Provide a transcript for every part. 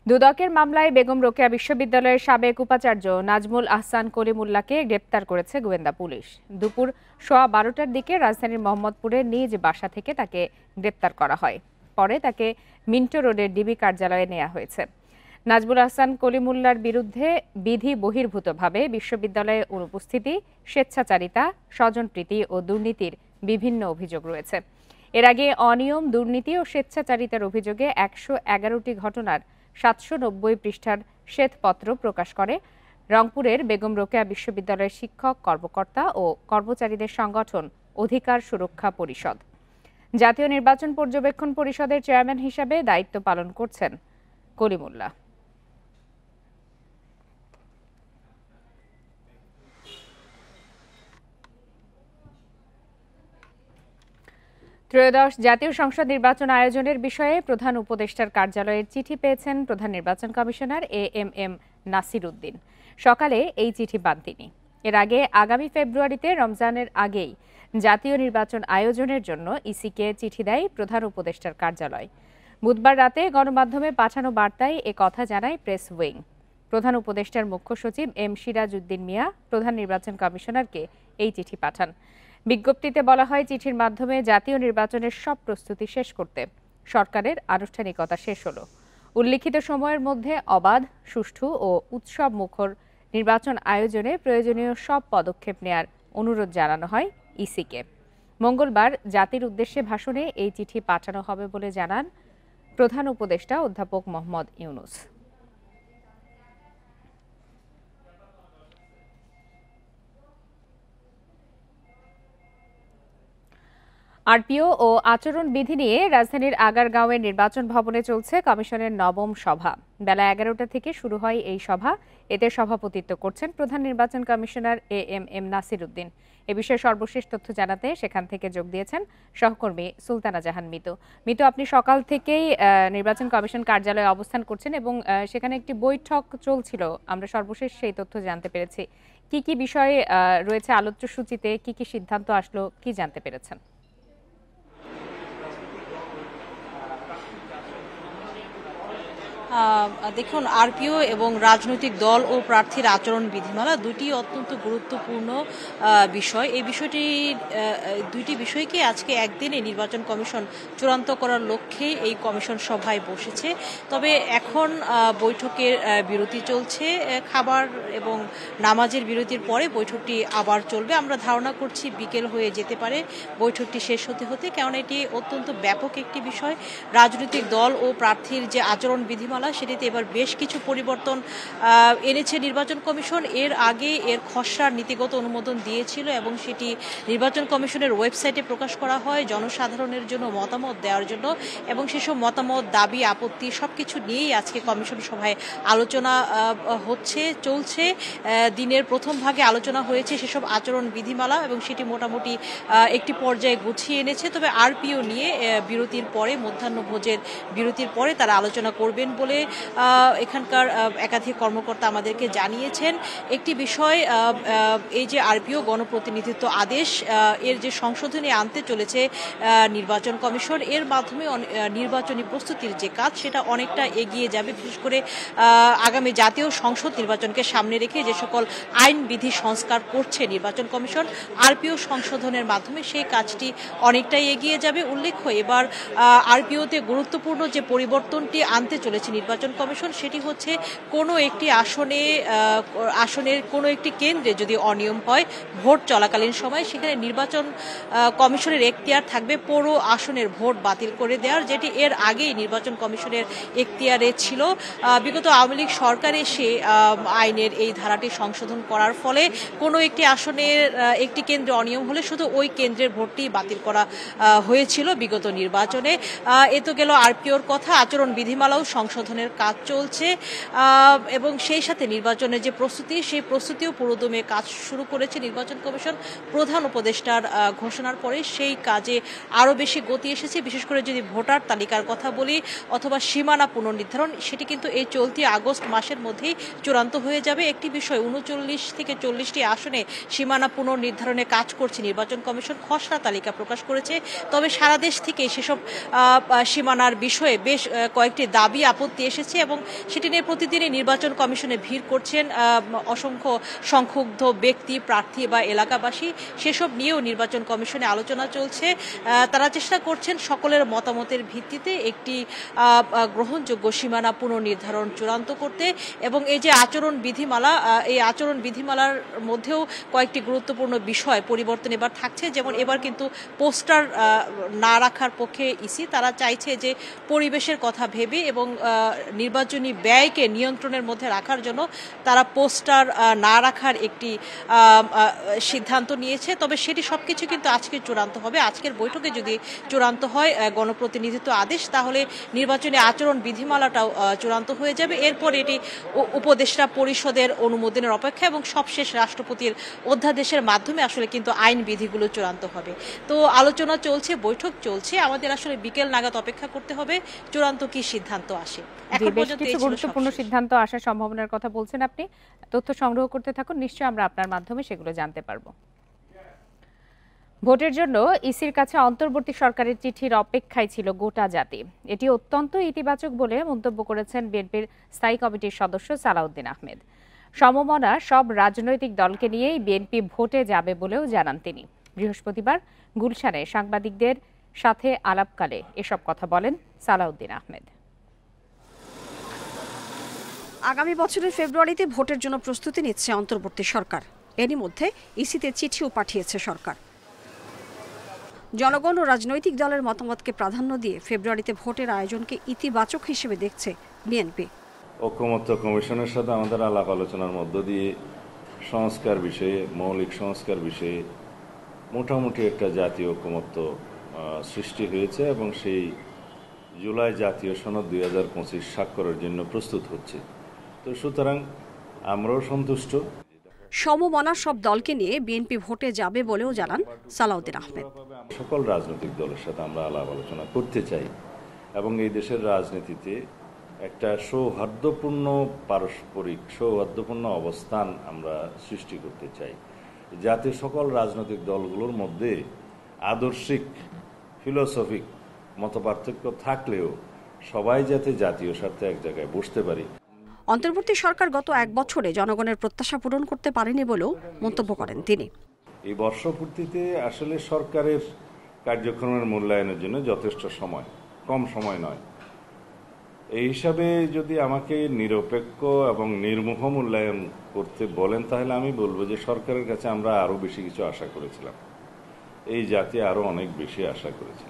দুদকের মামলায় বেগম রোকেয়া বিশ্ববিদ্যালয়ের সাবেক উপাচার্য নাজমুল আহসান কলিমুল্লাহকে গ্রেপ্তার করেছে গোয়েন্দা পুলিশ। দুপুর 12টার দিকে রাজধানীর মোহাম্মদপুরের নিজ বাসা থেকে তাকে গ্রেপ্তার করা হয়। পরে তাকে মিন্টো রোডের ডিবি কার্যালয়ে নেওয়া হয়েছে। নাজমুল আহসান কলিমুল্লাহর বিরুদ্ধে বিধি বহির্ভূতভাবে বিশ্ববিদ্যালয়ে অনুপস্থিতি, স্বেচ্ছাচারিতা, স্বজনপ্রীতি ও দুর্নীতির বিভিন্ন অভিযোগ রয়েছে। এর আগে অনিয়ম, দুর্নীতি ও স্বেচ্ছাচারিতার অভিযোগে 111টি ঘটনার 790 পৃষ্ঠার শ্বেতপত্র প্রকাশ করে রংপুরের বেগম রোকেয়া বিশ্ববিদ্যালয়ের শিক্ষক, কর্মকর্তা ও কর্মচারীদের সংগঠন অধিকার সুরক্ষা পরিষদ। জাতীয় নির্বাচন পর্যবেক্ষণ পরিষদের চেয়ারম্যান হিসাবে দায়িত্ব পালন করছেন কলিমুল্লাহ। ত্রয়োদশ জাতীয় সংসদ নির্বাচন আয়োজনের বিষয়ে প্রধান উপদেষ্টার কার্যালয়ের চিঠি পেয়েছেন প্রধান নির্বাচন কমিশনার এএমএম নাসির উদ্দিন। সকালে এই চিঠি পান তিনি। এর আগে আগামী ফেব্রুয়ারিতে রমজানের আগেই জাতীয় নির্বাচন আয়োজনের জন্য ইসিকে চিঠি দেয় প্রধান উপদেষ্টার কার্যালয়। বুধবার রাতে গণমাধ্যমে পাঠানো বার্তায় এ কথা জানায় প্রেস উইং। প্রধান উপদেষ্টার মুখ্য সচিব এম সিরাজ উদ্দিন মিয়া প্রধান নির্বাচন কমিশনারকে এই চিঠি পাঠান। বিজ্ঞপ্তিতে বলা হয়, চিঠির মাধ্যমে জাতীয় নির্বাচনের সব প্রস্তুতি শেষ করতে সরকারের আনুষ্ঠানিকতা শেষ হলো। উল্লিখিত সময়ের মধ্যে অবাধ, সুষ্ঠু ও উৎসব মুখর নির্বাচন আয়োজনে প্রয়োজনীয় সব পদক্ষেপ নেয়ার অনুরোধ জানানো হয় ইসিকে। মঙ্গলবার জাতির উদ্দেশ্যে ভাষণে এই চিঠি পাঠানো হবে বলে জানান প্রধান উপদেষ্টা অধ্যাপক মোহাম্মদ ইউনুস। আরপিও ও আচরণ বিধি নিয়ে রাজধানীর আগারগাঁওয়ের নির্বাচন ভবনে চলছে কমিশনের নবম সভা। বেলা 11টা থেকে শুরু হয় এই সভা। এতে সভাপতিত্ব করছেন প্রধান নির্বাচন কমিশনার এএমএম নাসির উদ্দিন। এ বিষয়ে সর্বশেষ তথ্য জানাতে সেখান থেকে যোগ দিয়েছেন সহকর্মী সুলতানা জাহান মিতু। মিতু, আপনি সকাল থেকেই নির্বাচন কমিশন কার্যালয়ে অবস্থান করছেন এবং সেখানে একটি বৈঠক চলছিল। আমরা সর্বশেষ সেই তথ্য জানতে পেরেছি। কি কি বিষয় রয়েছে আলোচ্য সূচিতে, কি কি সিদ্ধান্ত আসলো, কি জানতে পেরেছেন? দেখুন, আরপিও এবং রাজনৈতিক দল ও প্রার্থীর আচরণ বিধিমালা দুটি অত্যন্ত গুরুত্বপূর্ণ বিষয়। এই দুইটি বিষয়কে আজকে একদিনে নির্বাচন কমিশন চূড়ান্ত করার লক্ষ্যে এই কমিশন সভায় বসেছে। তবে এখন বৈঠকের বিরতি চলছে। খাবার এবং নামাজের বিরতির পরে বৈঠকটি আবার চলবে। আমরা ধারণা করছি বিকেল হয়ে যেতে পারে বৈঠকটি শেষ হতে হতে, কারণ এটি অত্যন্ত ব্যাপক একটি বিষয়। রাজনৈতিক দল ও প্রার্থীর যে আচরণ বিধিমালা, সেটিতে এবার বেশ কিছু পরিবর্তন এনেছে নির্বাচন কমিশন। এর আগে এর খসড়ার নীতিগত অনুমোদন দিয়েছিল এবং সেটি নির্বাচন কমিশনের ওয়েবসাইটে প্রকাশ করা হয় জনসাধারণের জন্য মতামত দেওয়ার জন্য, এবং সেসব মতামত, দাবি, আপত্তি সবকিছু নিয়েই আজকে কমিশন সভায় আলোচনা চলছে। দিনের প্রথম ভাগে আলোচনা হয়েছে সেসব আচরণ বিধিমালা এবং সেটি মোটামুটি একটি পর্যায়ে গুছিয়ে এনেছে। তবে আরপিও নিয়ে বিরতির পরে, মধ্যাহ্নভোজের বিরতির পরে তারা আলোচনা করবেন বলে এখানকার একাধিক কর্মকর্তা আমাদেরকে জানিয়েছেন। একটি বিষয়, এই যে আরপিও গণপ্রতিনিধিত্ব আদেশ, এর যে সংশোধনী আনতে চলেছে নির্বাচন কমিশন, এর মাধ্যমে নির্বাচনী প্রস্তুতির যে কাজ সেটা অনেকটা এগিয়ে যাবে। বিশেষ করে আগামী জাতীয় সংসদ নির্বাচনকে সামনে রেখে যে সকল আইন বিধি সংস্কার করছে নির্বাচন কমিশন, আরপিও সংশোধনের মাধ্যমে সেই কাজটি অনেকটাই এগিয়ে যাবে। উল্লেখ্য, এবার আরপিওতে গুরুত্বপূর্ণ যে পরিবর্তনটি আনতে চলেছে নির্বাচন কমিশন, সেটি হচ্ছে কোনো একটি আসনের কোনো একটি কেন্দ্রে যদি অনিয়ম হয় ভোট চলাকালীন সময়, সেখানে নির্বাচন কমিশনের এখতিয়ার থাকবে পুরো আসনের ভোট বাতিল করে দেওয়ার, যেটি এর আগেই নির্বাচন কমিশনের এখতিয়ারে ছিল। বিগত আওয়ামী লীগ সরকার এসে আইনের এই ধারাটি সংশোধন করার ফলে কোনো একটি আসনের একটি কেন্দ্রে অনিয়ম হলে শুধু ওই কেন্দ্রের ভোটটি বাতিল করা হয়েছিল বিগত নির্বাচনে। এ তো গেল আরপিওর কথা। আচরণ বিধিমালাও সংশোধনের কাজ চলছে এবং সেই সাথে নির্বাচনের যে প্রস্তুতি, সেই প্রস্তুতিও পুরোদমে কাজ শুরু করেছে নির্বাচন কমিশন। প্রধান উপদেষ্টার ঘোষণার পরে সেই কাজে আরও বেশি গতি এসেছে। বিশেষ করে যদি ভোটার তালিকার কথা বলি অথবা সীমানা পুনর্নির্ধারণ, সেটি কিন্তু এই চলতি আগস্ট মাসের মধ্যেই চূড়ান্ত হয়ে যাবে। একটি বিষয়, 39 থেকে 40টি আসনে সীমানা পুনর্নির্ধারণে কাজ করছে নির্বাচন কমিশন, খসড়া তালিকা প্রকাশ করেছে। তবে সারা দেশ থেকে সেসব সীমানার বিষয়ে বেশ কয়েকটি দাবি, আপত্তি প্রতি এসেছে এবং সেটি নিয়ে প্রতিদিনই নির্বাচন কমিশনে ভিড় করছেন অসংখ্য সংক্ষুব্ধ ব্যক্তি, প্রার্থী বা এলাকাবাসী। সেসব নিয়েও নির্বাচন কমিশনে আলোচনা চলছে। তারা চেষ্টা করছেন সকলের মতামতের ভিত্তিতে একটি গ্রহণযোগ্য সীমানা পুনর্নির্ধারণ চূড়ান্ত করতে এবং এই যে আচরণ বিধিমালা, এই আচরণ বিধিমালার মধ্যেও কয়েকটি গুরুত্বপূর্ণ বিষয় পরিবর্তন এবার থাকছে। যেমন এবার কিন্তু পোস্টার না রাখার পক্ষে ইসি, তারা চাইছে যে পরিবেশের কথা ভেবে এবং নির্বাচনী ব্যয়কে নিয়ন্ত্রণের মধ্যে রাখার জন্য তারা পোস্টার না রাখার একটি সিদ্ধান্ত নিয়েছে। তবে সেটি সবকিছু কিন্তু আজকে চূড়ান্ত হবে। আজকের বৈঠকে যদি চূড়ান্ত হয় গণপ্রতিনিধিত্ব আদেশ, তাহলে নির্বাচনী আচরণ বিধিমালাটাও চূড়ান্ত হয়ে যাবে। এরপর এটি উপদেষ্টা পরিষদের অনুমোদনের অপেক্ষা এবং সবশেষ রাষ্ট্রপতির অধ্যাদেশের মাধ্যমে আসলে কিন্তু আইন বিধিগুলো চূড়ান্ত হবে। তো আলোচনা চলছে, বৈঠক চলছে, আমাদের আসলে বিকেল নাগাদ অপেক্ষা করতে হবে চূড়ান্ত কি সিদ্ধান্ত আসে। এখন পর্যন্ত কিছু গুরুত্বপূর্ণ সিদ্ধান্ত আসার সম্ভাবনার কথা বলছেন আপনি। তথ্য সংগ্রহ করতে থাকুন, নিশ্চয়ই আমরা আপনার মাধ্যমে সেগুলো জানতে পারবো। ভোটের জন্য ইসির কাছে অন্তর্বর্তী সরকারের চিঠির অপেক্ষায় ছিল গোটা জাতি। এটি অত্যন্ত ইতিবাচক বলে মন্তব্য করেছেন বিএনপির স্থায়ী কমিটির সদস্য সালাউদ্দিন আহমেদ। সমমনা সব রাজনৈতিক দলকে নিয়েই বিএনপি ভোটে যাবে বলেও জানান তিনি। বৃহস্পতিবার গুলশানে সাংবাদিকদের সাথে আলাপকালে এসব কথা বলেন সালাউদ্দিন আহমেদ। আগামী বছরের ফেব্রুয়ারিতে ভোটের জন্য প্রস্তুতি নিচ্ছে অন্তর্বর্তী সরকার। এরই মধ্যে ইসিতে চিঠিও পাঠিয়েছে সরকার। জনগণ ও রাজনৈতিক দলের মতামতকে প্রাধান্য দিয়ে ফেব্রুয়ারিতে ভোটের আয়োজনকে ইতিবাচক হিসেবে দেখছে বিএনপি। ঐকমত্য কমিশনের সাথে আমাদের আলাপ আলোচনার মধ্য দিয়ে সংস্কার বিষয়ে, মৌলিক সংস্কার বিষয়ে মোটামুটি একটা জাতীয় ঐকমত্য সৃষ্টি হয়েছে এবং সেই জুলাই জাতীয় সনদ 2025 স্বাক্ষরের জন্য প্রস্তুত হচ্ছে। তো সুতরাং আমরাও সন্তুষ্ট। সমমনা সব দলকে নিয়ে বিএনপি ভোটে যাবে বলেও জানান সালাউদ্দিন আহমেদ। সকল রাজনৈতিক দলের সাথে আমরা আলাপ আলোচনা করতে চাই এবং এই দেশের রাজনীতিতে একটা সৌহার্দ্যপূর্ণ পারস্পরিক সৌহার্দ্যপূর্ণ অবস্থান আমরা সৃষ্টি করতে চাই, যাতে সকল রাজনৈতিক দলগুলোর মধ্যে আদর্শিক ফিলোসফিক মতপার্থক্য থাকলেও সবাই যাতে জাতীয় স্বার্থে এক জায়গায় বসতে পারি। অন্তর্বর্তী সরকার গত এক বছরে জনগণের প্রত্যাশা পূরণ করতে পারেনি বলেও মন্তব্য করেন তিনি। এই বর্ষপূর্তিতে আসলে সরকারের কার্যক্রমের মূল্যায়নের জন্য যথেষ্ট সময়, কম সময় নয়। এই হিসাবে যদি আমাকে নিরপেক্ষ এবং নির্মোহ মূল্যায়ন করতে বলেন, তাহলে আমি বলবো যে সরকারের কাছে আমরা আরো বেশি কিছু আশা করেছিলাম, এই জাতি আরো অনেক বেশি আশা করেছিল।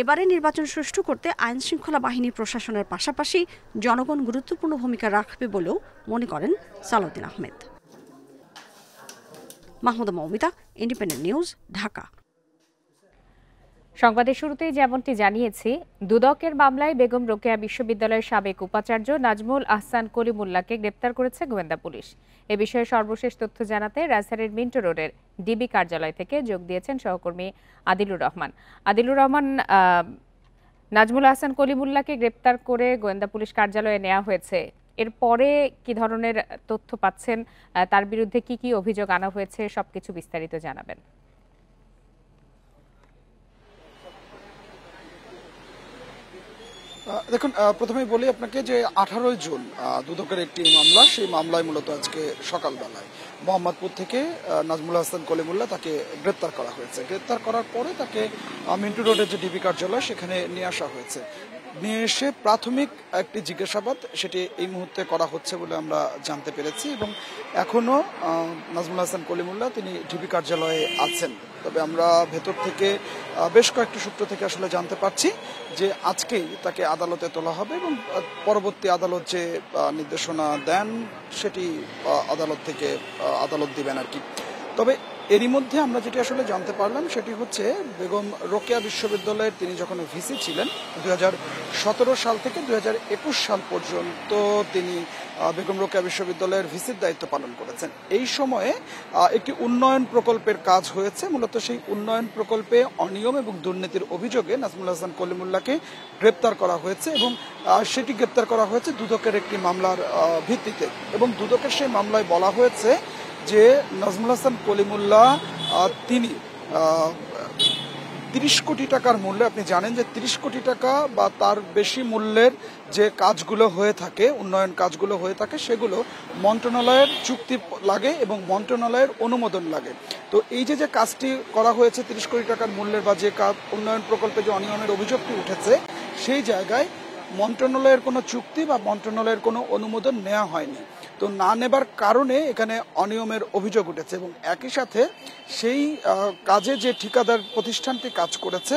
এবারে নির্বাচন সুষ্ঠু করতে আইন শৃঙ্খলা বাহিনী প্রশাসনের পাশাপাশি জনগণ গুরুত্বপূর্ণ ভূমিকা রাখবে বলেও মনে করেন সালাউদ্দিন আহমেদ। Mahmuda Moumita, Independent News, Dhaka. সংবাদের শুরুতেই যেমনটি জানিয়েছি, দুদকের মামলায় বেগম রোকেয়া বিশ্ববিদ্যালয়ের সাবেক উপাচার্য নাজমুল আহসান কলিমুল্লাহকে গ্রেপ্তার করেছে গোয়েন্দা পুলিশ। এ বিষয়ে সর্বশেষ তথ্য জানাতে রাজধানীর মিন্টো রোডের ডিবি কার্যালয় থেকে যোগ দিয়েছেন সহকর্মী আদিলুর রহমান। আদিলুর রহমান, নাজমুল আহসান কলিমুল্লাহকে গ্রেপ্তার করে গোয়েন্দা পুলিশ কার্যালয়ে নেওয়া হয়েছে, এরপরে কি ধরনের তথ্য পাচ্ছেন, তার বিরুদ্ধে কি কি অভিযোগ আনা হয়েছে, সবকিছু বিস্তারিত জানাবেন। দেখুন, প্রথমেই বলি আপনাকে যে 18 জুন দুদকের একটি মামলা, সেই মামলায় মূলত আজকে সকালবেলায় মোহাম্মদপুর থেকে নাজমুল হাসান কলিমুল্লাহ তাকে গ্রেপ্তার করা হয়েছে। গ্রেপ্তার করার পরে তাকে মিন্টু রোডের যে ডিবি কার্যালয় সেখানে নিয়ে আসা হয়েছে। নিয়ে এসে প্রাথমিক একটি জিজ্ঞাসাবাদ সেটি এই মুহূর্তে করা হচ্ছে বলে আমরা জানতে পেরেছি এবং এখনো নাজমুল হাসান কলিমুল্লাহ তিনি ডিবি কার্যালয়ে আছেন। তবে আমরা ভেতর থেকে বেশ কয়েকটি সূত্র থেকে আসলে জানতে পারছি যে আজকেই তাকে আদালতে তোলা হবে এবং পরবর্তী আদালত যে নির্দেশনা দেন সেটি আদালত দিবেন আর কি। তবে এরই মধ্যে আমরা যেটি আসলে জানতে পারলাম সেটি হচ্ছে বেগম রোকেয়া বিশ্ববিদ্যালয়ের তিনি যখন ভিসি ছিলেন 2017 সাল থেকে 2021 সাল পর্যন্ত তিনি বেগম রোকেয়া বিশ্ববিদ্যালয়ের ভিসির দায়িত্ব পালন করেছেন। এই সময়ে একটি উন্নয়ন প্রকল্পের কাজ হয়েছে। মূলত সেই উন্নয়ন প্রকল্পে অনিয়ম এবং দুর্নীতির অভিযোগে নাজমুল হাসান কলিমুল্লাহকে গ্রেপ্তার করা হয়েছে এবং সেটি গ্রেপ্তার করা হয়েছে দুদকের একটি মামলার ভিত্তিতে এবং দুদকের সেই মামলায় বলা হয়েছে যে নাজমুল হাসান কলিমুল্লাহ তিনি 30 কোটি টাকার মূল্যে, আপনি জানেন যে 30 কোটি টাকা বা তার বেশি মূল্যের যে কাজগুলো হয়ে থাকে, উন্নয়ন কাজগুলো হয়ে থাকে, সেগুলো মন্ত্রণালয়ের চুক্তি লাগে এবং মন্ত্রণালয়ের অনুমোদন লাগে। তো এই যে কাজটি করা হয়েছে 30 কোটি টাকার মূল্যের বা যে উন্নয়ন প্রকল্পে যে অনিয়মের অভিযোগটি উঠেছে, সেই জায়গায় মন্ত্রণালয়ের কোনো চুক্তি বা মন্ত্রণালয়ের কোনো অনুমোদন নেওয়া হয়নি। তো না নেবার কারণে এখানে অনিয়মের অভিযোগ উঠেছে এবং একই সাথে সেই কাজে যে ঠিকাদার প্রতিষ্ঠানটি কাজ করেছে,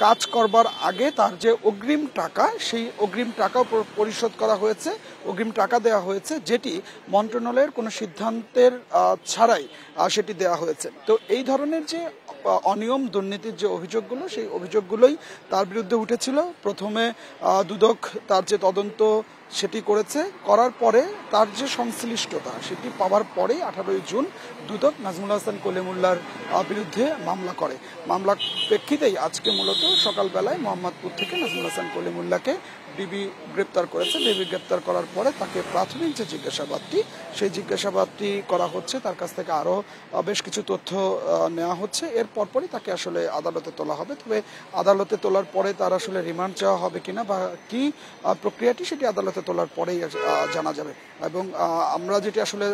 কাজ করবার আগে তার যে অগ্রিম টাকা, সেই অগ্রিম টাকাও পরিশোধ করা হয়েছে, অগ্রিম টাকা দেওয়া হয়েছে, যেটি মন্ত্রণালয়ের কোনো সিদ্ধান্তের ছাড়াই সেটি দেওয়া হয়েছে। তো এই ধরনের যে অনিয়ম দুর্নীতির যে অভিযোগগুলো, সেই অভিযোগগুলোই তার বিরুদ্ধে উঠেছিল। প্রথমে দুদক তার যে তদন্ত সেটি করেছে, করার পরে তার যে সংশ্লিষ্টতা সেটি পাওয়ার পরেই 18 জুন দুদক নাজমুল হাসান কলিমুল্লাহর বিরুদ্ধে মামলা করে। মামলার প্রেক্ষিতেই আজকে মূলত সকালবেলায় মোহাম্মদপুর থেকে নাজমুল হাসান কলিমুল্লাহকে ডিবি গ্রেপ্তার করেছে। ডিবি গ্রেপ্তার করার পরে তাকে প্রাথমিক যে জিজ্ঞাসাবাদটি, সেই জিজ্ঞাসাবাদটি করা হচ্ছে, তার কাছ থেকে আরও বেশ কিছু তথ্য নেওয়া হচ্ছে। এর পরপরই তাকে আসলে আদালতে তোলা হবে। তবে আদালতে তোলার পরে তার আসলে রিমান্ড চাওয়া হবে কিনা বা কি প্রক্রিয়াটি, সেটি আদালতে তোলার পরেই জানা যাবে। এবং আমরা যেটি আসলে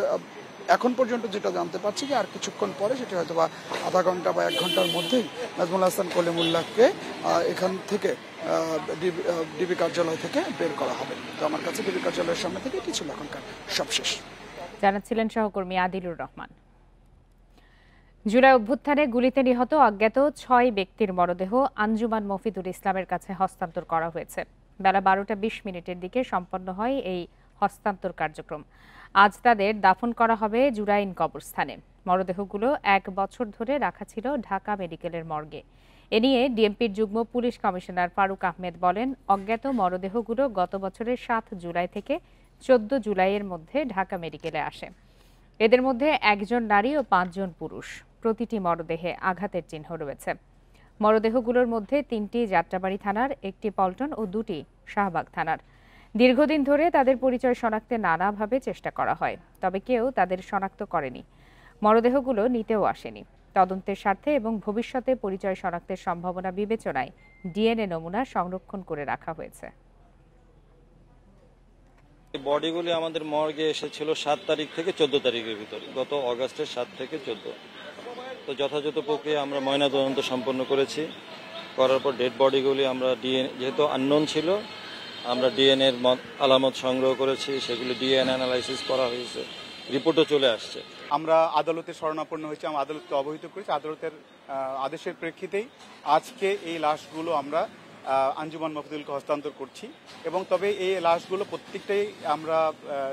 এখন পর্যন্ত যেটা জানতে পারছি যে আর কিছুক্ষণ পরে সেটি হয়তো বা আধা ঘন্টা বা 1 ঘন্টার মধ্যেই নাজমুল হাসান কলিমুল্লাহকে এখান থেকে ডিবি কার্যালয় থেকে বের করা হবে। তো আমার কাছে ডিবি কার্যালয়ের সামনে থেকে এটি ছিল এখনকার সবশেষ। জানাচ্ছিলেন সহকর্মী আদিলুর রহমান। জুলাই অভ্যুত্থানে গুলিতে নিহত অজ্ঞাত 6 ব্যক্তির মরদেহ আঞ্জুমান মফিদুল ইসলামের কাছে হস্তান্তর করা হয়েছে। বেলা 12:20 দিকে সম্পন্ন হয় এই হস্তান্তর কার্যক্রম। আজ তাদের দাফন করা হবে জুরাইন কবরস্থানে। মরদেহগুলো 1 বছর ধরে রাখা ছিল ঢাকা মেডিকেলের মর্গে। এ নিয়ে ডিএমপির যুগ্ম পুলিশ কমিশনার ফারুক আহমেদ বলেন, অজ্ঞাত মরদেহগুলো গত বছরের 7 জুলাই থেকে 14 জুলাইয়ের মধ্যে ঢাকা মেডিকেলে আসে। এদের মধ্যে 1 নারী ও 5 পুরুষ। প্রতিটি মরদেহে আঘাতের চিহ্ন রয়েছে। মরদেহগুলোর মধ্যে 3টি যাত্রাবাড়ি থানার, 1টি পল্টন ও 2টি শাহবাগ থানার। দীর্ঘদিন ধরে তাদের পরিচয় শনাক্তে নানাভাবে চেষ্টা করা হয়, তবে কেউ তাদের শনাক্ত করেনি। মরদেহগুলো নিতেও আসেনি। তদন্তের স্বার্থে এবং ভবিষ্যতে পরিচয় শনাক্তের সম্ভাবনা বিবেচনায় ডিএনএ নমুনা সংরক্ষণ করে রাখা হয়েছে। বডিগুলি আমাদের মর্গে এসেছিল 7 তারিখ থেকে 14 তারিখের ভিতরে, গত অগাস্টের 7 থেকে 14। তো যথাযথ প্রক্রিয়া আমরা ময়নাতদন্ত সম্পন্ন করেছি। করার পর ডেড বডিগুলি আমরা ডিএনএ, যেহেতু আননোন ছিল, আমরা ডিএনএ এর আলামত সংগ্রহ করেছি, সেগুলি ডিএনএ অ্যানালাইসিস করা হয়েছে, রিপোর্টও চলে আসছে। আমরা আদালতে শরণাপন্ন হয়েছি, আমরা আদালতকে অবহিত করেছি। আদালতের আদেশের প্রেক্ষিতেই আজকে এই লাশগুলো আমরা আঞ্জুমান মফিদুলকে হস্তান্তর করছি। এবং তবে এই লাশগুলো প্রত্যেকটাই আমরা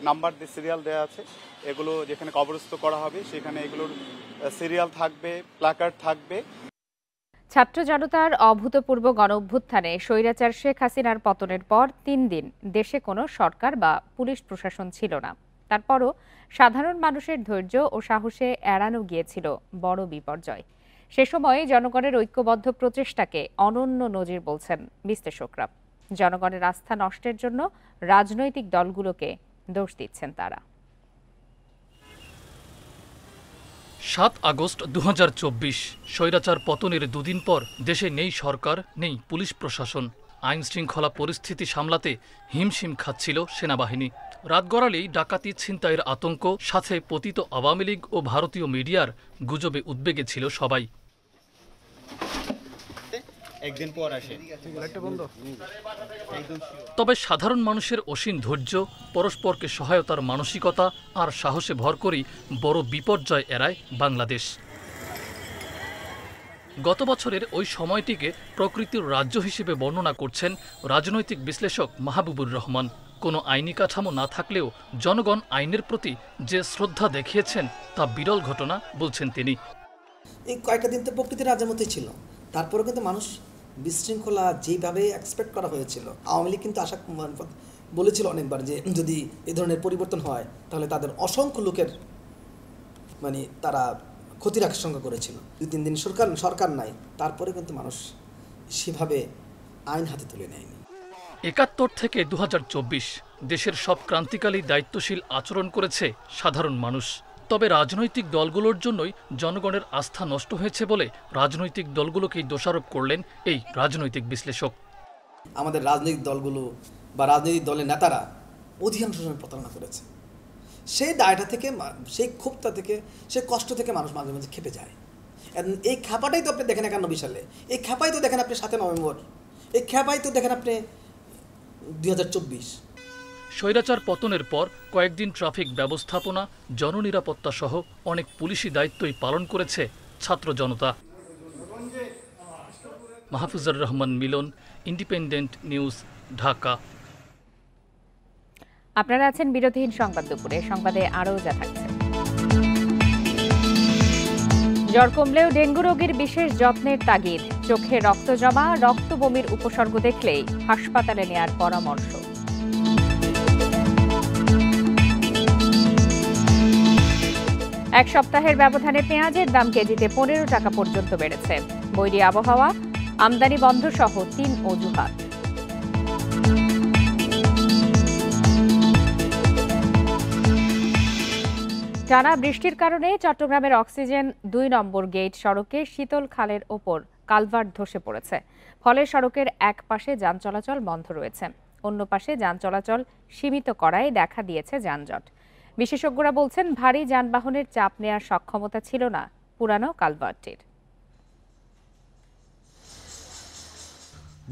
নাম্বার দিয়ে সিরিয়াল দেওয়া আছে। এগুলো যেখানে কবরস্থ করা হবে সেখানে এগুলোর সিরিয়াল থাকবে, প্ল্যাকার্ড থাকবে। ছাত্র জনতার অভূতপূর্ব গণঅভ্যুত্থানে স্বৈরাচার শেখ হাসিনার পতনের পর 3 দিন দেশে কোনো সরকার বা পুলিশ প্রশাসন ছিল না। তারপরও সাধারণ মানুষের ধৈর্য ও সাহসে এড়ানো গিয়েছিল বড় বিপর্যয়। সে সময়ে জনগণের ঐক্যবদ্ধ প্রচেষ্টাকে অনন্য নজির বলছেন বিশ্লেষকরা। জনগণের আস্থা নষ্টের জন্য রাজনৈতিক দলগুলোকে দোষ দিচ্ছেন তারা। 7 আগস্ট 2024 স্বৈরাচার পতনের 2 দিন পর দেশে নেই সরকার, নেই পুলিশ প্রশাসন। আইন শৃঙ্খলা পরিস্থিতি সামলাতে হিমশিম খাচ্ছিল সেনাবাহিনী। রাত গড়ালেই ডাকাতি, ছিনতাইয়ের আতঙ্ক, সাথে পতিত আওয়ামী লীগ ও ভারতীয় মিডিয়ার গুজবে উদ্বেগে ছিল সবাই। তবে সাধারণ মানুষের অসীম ধৈর্য, পরস্পরকে সহায়তার মানসিকতা আর সাহসে ভর করেই বড় বিপর্যয় এড়ায় বাংলাদেশ। গত বছরের ওই সময়টিকে প্রকৃতির রাজ্য হিসেবে বর্ণনা করছেন রাজনৈতিক বিশ্লেষক মাহবুবুর রহমান। কোনো আইনি কাঠামো না থাকলেও জনগণ আইনের প্রতি যে শ্রদ্ধা দেখিয়েছেন তা বিরল ঘটনা বলছেন তিনি। এই কয়েকটা দিন তো প্রকৃতির রাজ্যের মতোই ছিল, তারপরেও কিন্তু মানুষ বিশৃঙ্খলা যেভাবে এক্সপেক্ট করা হয়েছিল, আওয়ামী লীগ কিন্তু আশা বলেছিল অনেকবার যে যদি এই ধরনের পরিবর্তন হয় তাহলে তাদের অসংখ্য লোকের তারা ক্ষতির আশঙ্কা করেছিল। 2-3 দিন সরকার নাই, তারপরে কিন্তু মানুষ সেভাবে আইন হাতে তুলে নেয়নি। 71 থেকে 2024 দেশের সব ক্রান্তিকালী দায়িত্বশীল আচরণ করেছে সাধারণ মানুষ। তবে রাজনৈতিক দলগুলোর জন্যই জনগণের আস্থা নষ্ট হয়েছে বলে রাজনৈতিক দলগুলোকেই দোষারোপ করলেন এই রাজনৈতিক বিশ্লেষক। আমাদের রাজনৈতিক দলগুলো বা রাজনৈতিক দলের নেতারা অধিকাংশ সময় প্রতারণা করেছে। সেই দায়টা থেকে, সেই ক্ষোভটা থেকে, সেই কষ্ট থেকে মানুষ মাঝে মাঝে খেপে যায়। এই খ্যাপাটাই তো আপনি দেখেন 91 সালে, এই খ্যাপাই তো দেখেন আপনি 7 নভেম্বর, এই খ্যাপাই তো দেখেন আপনি 2024। স্বৈরাচার পতনের পর কয়েকদিন ট্রাফিক ব্যবস্থাপনা, জননিরাপত্তা সহ অনেক পুলিশি দায়িত্বই পালন করেছে ছাত্র জনতা। মাহফুজুর রহমান মিলন, ইন্ডিপেন্ডেন্ট নিউজ, ঢাকা। আপনারা আছেন বিরতিহীন সংবাদ দুপুরে। সংবাদে আরও যা থাকছে। জ্বর কমলেও ডেঙ্গু রোগীর বিশেষ যত্নের তাগিদ। চোখে রক্ত জমা, রক্ত বমির উপসর্গ দেখলেই হাসপাতালে নেয়ার পরামর্শ। এক সপ্তাহের ব্যবধানে পেঁয়াজের দাম কেজিতে 15 টাকা পর্যন্ত বেড়েছে। বৈরী আবহাওয়া, আমদানি বন্ধ সহ 3 অজুহাত। টানা বৃষ্টির কারণে চট্টগ্রামের অক্সিজেন 2 নম্বর গেট সড়কে শীতল খালের ওপর কালভার্ট ধসে পড়েছে। ফলে সড়কের এক পাশে যান চলাচল বন্ধ রয়েছে, অন্য পাশে যান চলাচল সীমিত করায় দেখা দিয়েছে যানজট। বিশেষজ্ঞরা বলছেন, ভারী যানবাহনের চাপ নেওয়ার সক্ষমতা ছিল না পুরানো কালভার্টটির।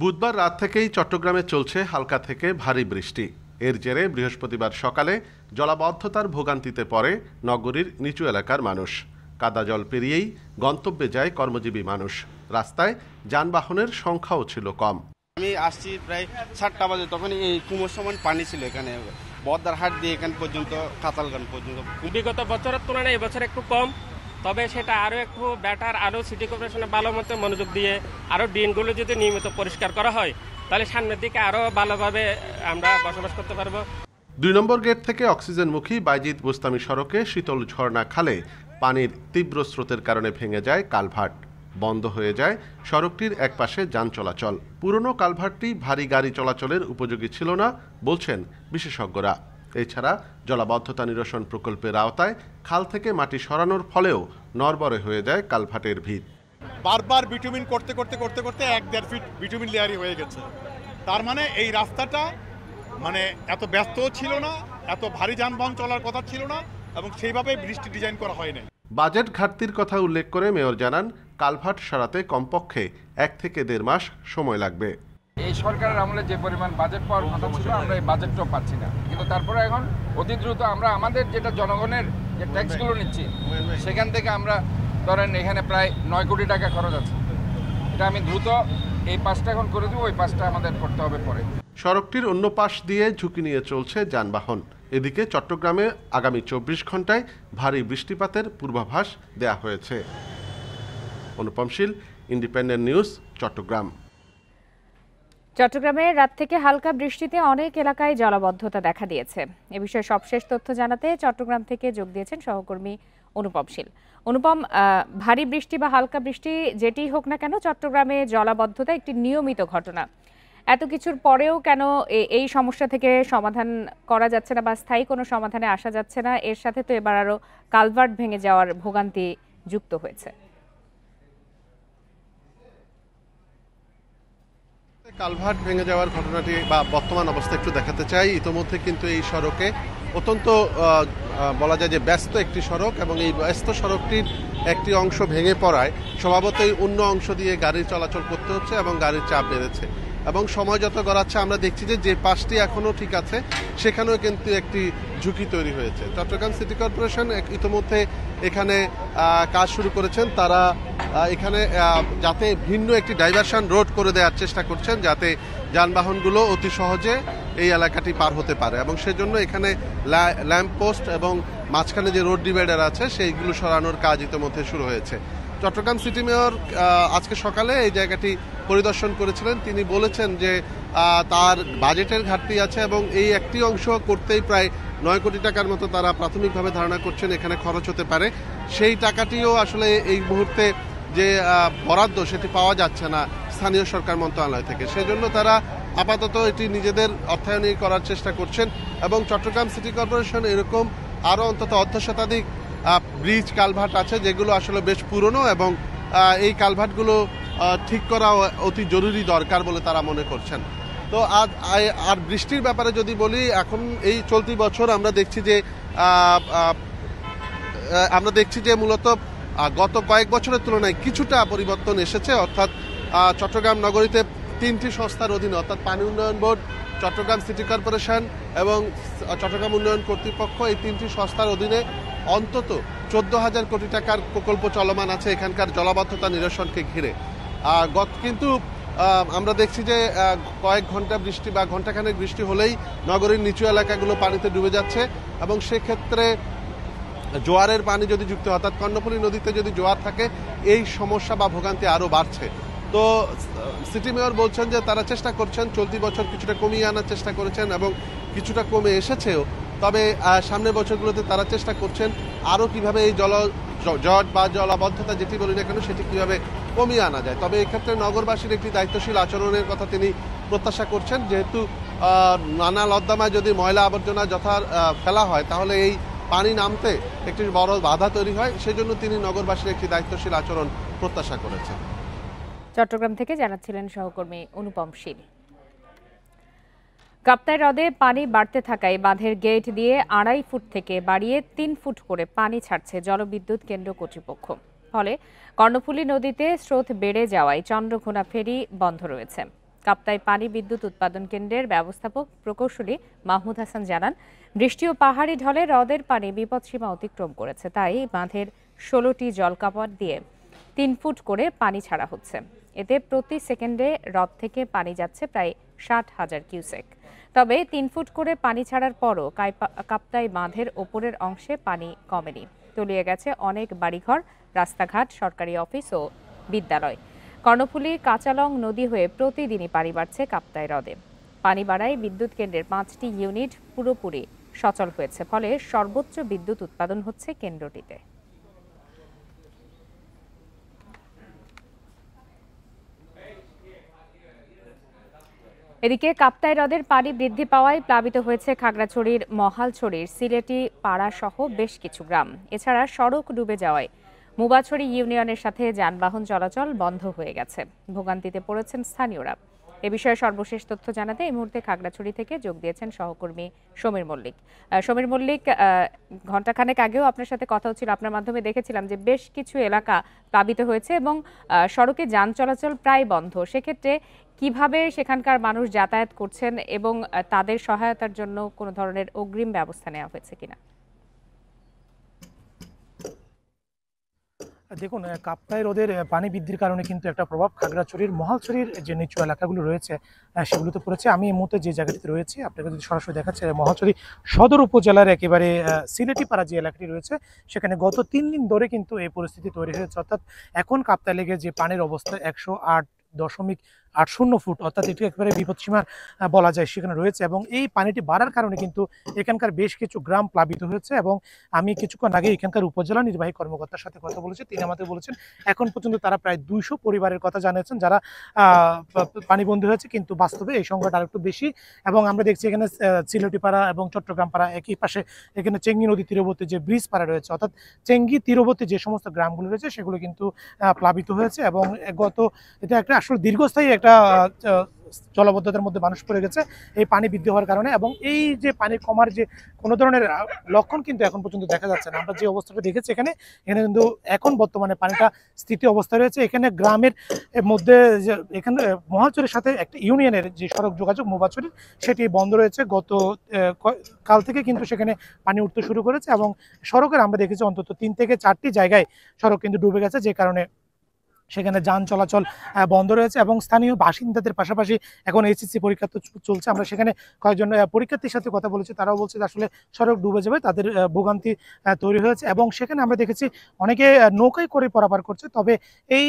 বুধবার রাত থেকেই চট্টগ্রামে চলছে হালকা থেকে ভারী বৃষ্টি। এর জেরে বৃহস্পতিবার সকালে জলাবদ্ধতার ভোগান্তিতে পড়ে নগরীর নিচু এলাকার মানুষ। কাদা জল পেরিয়েই গন্তব্যে যায় কর্মজীবী মানুষ। রাস্তায় যানবাহনের সংখ্যাও ছিল কম। আমি আসছি প্রায় 7টা বাজে, তখন এই কুমোর সমান পানি ছিল এখানে, বদ্দারহাট দিয়ে এখান পর্যন্ত, কাতালগঞ্জ পর্যন্ত। বিগত বছরের তুলনায় এবছর একটু কম, তবে সেটা আরও একটু বেটার, আরও সিটি কর্পোরেশনে ভালো মতো মনোযোগ দিয়ে আরও ড্রেনগুলো যদি নিয়মিত পরিষ্কার করা হয়, তাহলে সামনের দিকে আরও ভালোভাবে আমরা বসবাস করতে পারবো। 2 নম্বর গেট থেকে অক্সিজেনমুখী বাইজিদ বুস্তামি সড়কে শীতল ঝর্ণা খালে পানির তীব্র স্রোতের কারণে ভেঙে যায় কালভার্ট। বন্ধ হয়ে যায় সড়কটির একপাশে যান চলাচল। পুরনো কালভার্টটি ভারী গাড়ি চলাচলের উপযোগী ছিল না বলছেন বিশেষজ্ঞরা। এছাড়া জলাবদ্ধতা নিরসন প্রকল্পের আওতায় খাল থেকে মাটি সরানোর ফলেও নড়বড়ে হয়ে যায় কালভার্টের ভিত। বারবার বিটুমিন করতে করতে 1-1.5 ফিট বিটুমিন লেয়ারই হয়ে গেছে। তার মানে এই রাস্তাটা এত ব্যস্তও ছিল না, এত ভারী যানবাহন চলার কথা ছিল না, এবং সেইভাবে ব্রিজটি ডিজাইন করা হয় নাই। বাজেট ঘাটতির কথা উল্লেখ করে মেয়র জানান, কালভার্ট সারাতে কমপক্ষে 1 থেকে 1.5 মাস সময় লাগবে। এই সরকারের আমলে যে পরিমাণ বাজেট পাওয়ার কথা ছিল, আমরা এই বাজেটটাও পাচ্ছি না। কিন্তু তারপরে এখন অতি দ্রুত আমরা আমাদের যেটা জনগণের যে ট্যাক্সগুলো নিচ্ছি, সেখান থেকে আমরা ধরেন এখানে প্রায় 9 কোটি টাকা খরচ আছে। এটা আমি দ্রুত এই পাশটা এখন করে দেবো, ওই পাশটা আমাদের করতে হবে পরে। সড়কটির অন্য পাশ দিয়ে ঝুঁকি নিয়ে চলছে যানবাহন। এদিকে চট্টগ্রামে আগামী 24 ঘন্টায় ভারী বৃষ্টিপাতের পূর্বাভাস দেয়া হয়েছে। অনুপম শীল, ইন্ডিপেন্ডেন্ট নিউজ, চট্টগ্রাম। চট্টগ্রামে রাত থেকে হালকা বৃষ্টিতে অনেক এলাকায় জলাবদ্ধতা দেখা দিয়েছে। এ বিষয়ে সবশেষ তথ্য জানাতে চট্টগ্রাম থেকে যোগ দিয়েছেন সহকর্মী অনুপম শীল। অনুপম, ভারী বৃষ্টি বা হালকা বৃষ্টি যেটি হোক না কেন, চট্টগ্রামে জলাবদ্ধতা একটি নিয়মিত ঘটনা। এত কিছুর পরেও কেন এই সমস্যা থেকে সমাধান করা যাচ্ছে না বা স্থায়ী কোনো সমাধানে আসা যাচ্ছে না? এর সাথে তো এবার আরও কালভার্ট ভেঙে যাওয়ার ভোগান্তি যুক্ত হয়েছে। কালভার্ট ভেঙে যাওয়ার ঘটনাটি বা বর্তমান অবস্থা একটু দেখাতে চাই। ইতোমধ্যে কিন্তু এই সড়কে অত্যন্ত বলা যায় যে ব্যস্ত একটি সড়ক, এবং এই ব্যস্ত সড়কটির একটি অংশ ভেঙে পড়ায় স্বভাবতই অন্য অংশ দিয়ে গাড়ি চলাচল করতে হচ্ছে এবং গাড়ির চাপ বেড়েছে। এবং সময় যত গড়াচ্ছে আমরা দেখছি যে পাশটি এখনও ঠিক আছে, সেখানেও কিন্তু একটি ঝুঁকি তৈরি হয়েছে। চট্টগ্রাম সিটি কর্পোরেশন ইতোমধ্যে এখানে কাজ শুরু করেছেন। তারা এখানে যাতে ভিন্ন একটি ডাইভারশন রোড করে দেওয়ার চেষ্টা করছেন, যাতে যানবাহনগুলো অতি সহজে এই এলাকাটি পার হতে পারে, এবং সেজন্য এখানে ল্যাম্প পোস্ট এবং মাঝখানে যে রোড ডিভাইডার আছে সেইগুলো সরানোর কাজ ইতোমধ্যে শুরু হয়েছে। চট্টগ্রাম সিটি মেয়র আজকে সকালে এই জায়গাটি পরিদর্শন করেছিলেন। তিনি বলেছেন যে তার বাজেটের ঘাটতি আছে এবং এই একটি অংশ করতেই প্রায় 9 কোটি টাকার মতো তারা প্রাথমিকভাবে ধারণা করছেন এখানে খরচ হতে পারে। সেই টাকাটিও আসলে এই মুহূর্তে যে বরাদ্দ সেটি পাওয়া যাচ্ছে না স্থানীয় সরকার মন্ত্রণালয় থেকে। সেজন্য তারা আপাতত এটি নিজেদের অর্থায়নই করার চেষ্টা করছেন, এবং চট্টগ্রাম সিটি কর্পোরেশন এরকম আরও অন্তত 1/2 শতাধিক ব্রিজ কালভার্ট আছে যেগুলো আসলে বেশ পুরনো এবং এই কালভার্টগুলো ঠিক করা অতি জরুরি দরকার বলে তারা মনে করছেন। তো আর বৃষ্টির ব্যাপারে যদি বলি, এখন এই চলতি বছর আমরা দেখছি যে মূলত গত কয়েক বছরের তুলনায় কিছুটা পরিবর্তন এসেছে। অর্থাৎ চট্টগ্রাম নগরীতে 3টি সংস্থার অধীনে অর্থাৎ পানি উন্নয়ন বোর্ড, চট্টগ্রাম সিটি কর্পোরেশন এবং চট্টগ্রাম উন্নয়ন কর্তৃপক্ষ, এই 3টি সংস্থার অধীনে অন্তত 14,000 কোটি টাকার প্রকল্প চলমান আছে এখানকার জলাবদ্ধতা নিরসনকে ঘিরে। কিন্তু আমরা দেখছি যে কয়েক ঘন্টা বৃষ্টি বা ঘন্টাখানেক বৃষ্টি হলেই নগরীর নিচু এলাকাগুলো পানিতে ডুবে যাচ্ছে এবং সেক্ষেত্রে জোয়ারের পানি যদি যুক্ত হয়, অর্থাৎ কর্ণফুলী নদীতে যদি জোয়ার থাকে, এই সমস্যা বা ভোগান্তি আরও বাড়ছে। তো সিটি মেয়র বলছেন যে তারা চেষ্টা করছেন, চলতি বছর কিছুটা কমিয়ে আনার চেষ্টা করেছেন এবং কিছুটা কমে এসেছেও। তবে সামনের বছরগুলোতে তারা চেষ্টা করছেন আরও কিভাবে এই জট বা জলাবদ্ধতা যেটি বলি না কেন সেটি কিভাবে কমিয়ে আনা যায়। তবে এক্ষেত্রে নগরবাসীর একটি দায়িত্বশীল আচরণের কথা তিনি প্রত্যাশা করছেন, যেহেতু নানা নর্দমায় যদি ময়লা আবর্জনা ফেলা হয় তাহলে এই পানি নামতে একটি বড় বাধা তৈরি হয়। সেজন্য তিনি নগরবাসীর একটি দায়িত্বশীল আচরণ প্রত্যাশা করেছেন। চট্টগ্রাম থেকে জানাচ্ছিলেন সহকর্মী অনুপম শীল। কাপ্তাই হ্রদে পানি বাড়তে থাকায় বাঁধের গেট দিয়ে 2.5 ফুট থেকে বাড়িয়ে 3 ফুট করে পানি ছাড়ছে জলবিদ্যুৎ কেন্দ্র কর্তৃপক্ষ। ফলে কর্ণফুলী নদীতে স্রোত বেড়ে যাওয়ায় চন্দ্রঘোনা ফেরি বন্ধ রয়েছে। কাপ্তাই পানি বিদ্যুৎ উৎপাদন কেন্দ্রের ব্যবস্থাপক প্রকৌশলী মাহমুদ হাসান জানান, বৃষ্টি ও পাহাড়ি ঢলে হ্রদের পানি বিপদসীমা অতিক্রম করেছে, তাই বাঁধের 16টি জলকাপড় দিয়ে 3 ফুট করে পানি ছাড়া হচ্ছে। এতে প্রতি সেকেন্ডে হ্রদ থেকে পানি যাচ্ছে প্রায় 60,000 কিউসেক। তবে 3 ফুট করে পানি ছাড়ার পরও কাপ্তাই বাঁধের ওপরের অংশে পানি কমেনি। তলিয়ে গেছে অনেক বাড়িঘর, রাস্তাঘাট, সরকারি অফিস ও বিদ্যালয়। কর্ণফুলী কাঁচালং নদী হয়ে প্রতিদিনই পানি বাড়ছে কাপ্তাই হ্রদে। পানি বাড়ায় বিদ্যুৎ কেন্দ্রের 5টি ইউনিট পুরোপুরি সচল হয়েছে, ফলে সর্বোচ্চ বিদ্যুৎ উৎপাদন হচ্ছে কেন্দ্রটিতে। এদিকে কাপ্তাই হ্রদের পানি বৃদ্ধি পাওয়ায় প্লাবিত হয়েছে খাগড়াছড়ির মহালছড়ির সিলেটি পাড়া সহ বেশ কিছু গ্রাম। এছাড়া সড়ক ডুবে যাওয়ায় মুবাছড়ি ইউনিয়নের সাথে যানবাহন চলাচল বন্ধ হয়ে গেছে। ভোগান্তিতে পড়েছেন স্থানীয়রা। এ বিষয়ে সর্বশেষ তথ্য জানাতে এই মুহূর্তে খাগড়াছড়ি থেকে যোগ দিয়েছেন সহকর্মী সমীর মল্লিক। সমীর মল্লিক, ঘণ্টাখানেক আগেও আপনার সাথে কথা হচ্ছিল, আপনার মাধ্যমে দেখেছিলাম যে বেশ কিছু এলাকা প্লাবিত হয়েছে এবং সড়কে যান চলাচল প্রায় বন্ধ। সেক্ষেত্রে কিভাবে সেখানকার মানুষ যাতায়াত করছেন এবং তাদের সহায়তার জন্য কোনো ধরনের অগ্রিম ব্যবস্থা নেওয়া হয়েছে কিনা? দেখুন, কাপ্তাই হ্রদের পানি বৃদ্ধির কারণে কিন্তু একটা প্রভাব খাগড়াছড়ির মহালছড়ির যে নিচু এলাকাগুলো রয়েছে সেগুলোতে পড়েছে। আমি এই মুহূর্তে যে জায়গাটিতে রয়েছি আপনাকে যদি সরাসরি দেখাচ্ছে, মহালছড়ি সদর উপজেলার একেবারে সিলেটিপাড়া যে এলাকাটি রয়েছে সেখানে গত 3 দিন ধরে কিন্তু এই পরিস্থিতি তৈরি হয়েছে। অর্থাৎ এখন কাপ্তাই লেগে যে পানির অবস্থা 108.80 ফুট, অর্থাৎ এটি একেবারে বিপদসীমার বলা যায় সেখানে রয়েছে এবং এই পানিটি বাড়ার কারণে কিন্তু এখানকার বেশ কিছু গ্রাম প্লাবিত হয়েছে। এবং আমি কিছুক্ষণ আগে এখানকার উপজেলা নির্বাহী কর্মকর্তার সাথে কথা বলেছি, তিনি আমাদের বলেছেন এখন পর্যন্ত তারা প্রায় 200 পরিবারের কথা জানিয়েছেন যারা পানিবন্দী হয়েছে, কিন্তু বাস্তবে এই সংখ্যাটা আরেকটু বেশি। এবং আমরা দেখছি এখানে সিলেটিপাড়া এবং চট্টগ্রাম পাড়া একই পাশে, এখানে চেঙ্গি নদী তীরবর্তী যে ব্রিজ পাড়া রয়েছে, অর্থাৎ চেঙ্গি তীরবর্তী যে সমস্ত গ্রামগুলো রয়েছে সেগুলো কিন্তু প্লাবিত হয়েছে। এবং এটা একটা আসলে দীর্ঘস্থায়ী একটা জলাবদ্ধতার মধ্যে মানুষ পড়ে গেছে এই পানি বৃদ্ধি হওয়ার কারণে। এবং এই যে পানি কমার যে কোনো ধরনের লক্ষণ কিন্তু এখন পর্যন্ত দেখা যাচ্ছে না। আমরা যে অবস্থাটা দেখেছি এখানে কিন্তু এখন বর্তমানে পানিটা স্থিতি অবস্থায় রয়েছে। এখানে গ্রামের মধ্যে যে এখানে মহালছড়ির সাথে একটা ইউনিয়নের যে সড়ক যোগাযোগ মুবাছড়ির সেটি বন্ধ রয়েছে। গত কাল থেকে কিন্তু সেখানে পানি উঠতে শুরু করেছে এবং সড়কের আমরা দেখেছি অন্তত 3 থেকে 4টি জায়গায় সড়ক কিন্তু ডুবে গেছে, যে কারণে সেখানে যান চলাচল বন্ধ রয়েছে। এবং স্থানীয় বাসিন্দাদের পাশাপাশি এখন এইচএসসি পরীক্ষা তো চলছে, আমরা সেখানে কয়েকজন পরীক্ষার্থীর সাথে কথা বলেছি, তারাও বলছে যে আসলে সড়ক ডুবে যাবে, তাদের ভোগান্তি তৈরি হয়েছে। এবং সেখানে আমরা দেখেছি অনেকে নৌকায় করে পারাপার করছে। তবে এই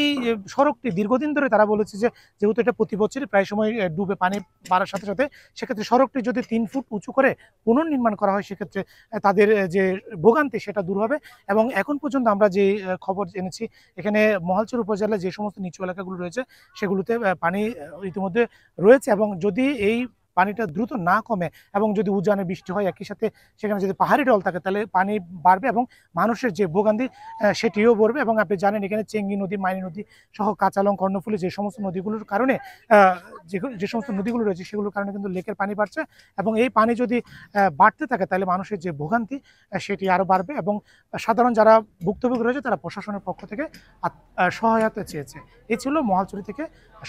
সড়কটি দীর্ঘদিন ধরে তারা বলেছে যে যেহেতু এটা প্রতি বছরই প্রায় সময় ডুবে পানি বাড়ার সাথে সাথে, সেক্ষেত্রে সড়কটি যদি 3 ফুট উঁচু করে পুনর্নির্মাণ করা হয় সেক্ষেত্রে তাদের যে ভোগান্তি সেটা দূর হবে। এবং এখন পর্যন্ত আমরা যে খবর জেনেছি এখানে মহালছড়ি উপজেলা যে সমস্ত নিচু এলাকাগুলো রয়েছে সেগুলোতে পানি ইতিমধ্যে রয়েছে। এবং যদি এই পানিটা দ্রুত না কমে এবং যদি উজানে বৃষ্টি হয় একই সাথে সেখানে যদি পাহাড়ি ঢল থাকে তাহলে পানি বাড়বে এবং মানুষের যে ভোগান্তি সেটিও বাড়বে। এবং আপনি জানেন এখানে চেঙ্গি নদী, মাইনী নদী সহ কাঁচালং, কর্ণফুলী যে সমস্ত নদীগুলোর কারণে যে সমস্ত নদীগুলো রয়েছে সেগুলোর কারণে কিন্তু লেকের পানি বাড়ছে এবং এই পানি যদি বাড়তে থাকে তাহলে মানুষের যে ভোগান্তি সেটি আরও বাড়বে এবং সাধারণ যারা ভুক্তভোগী রয়েছে তারা প্রশাসনের পক্ষ থেকে সহায়তা চেয়েছে। এই ছিল মহালছড়ি থেকে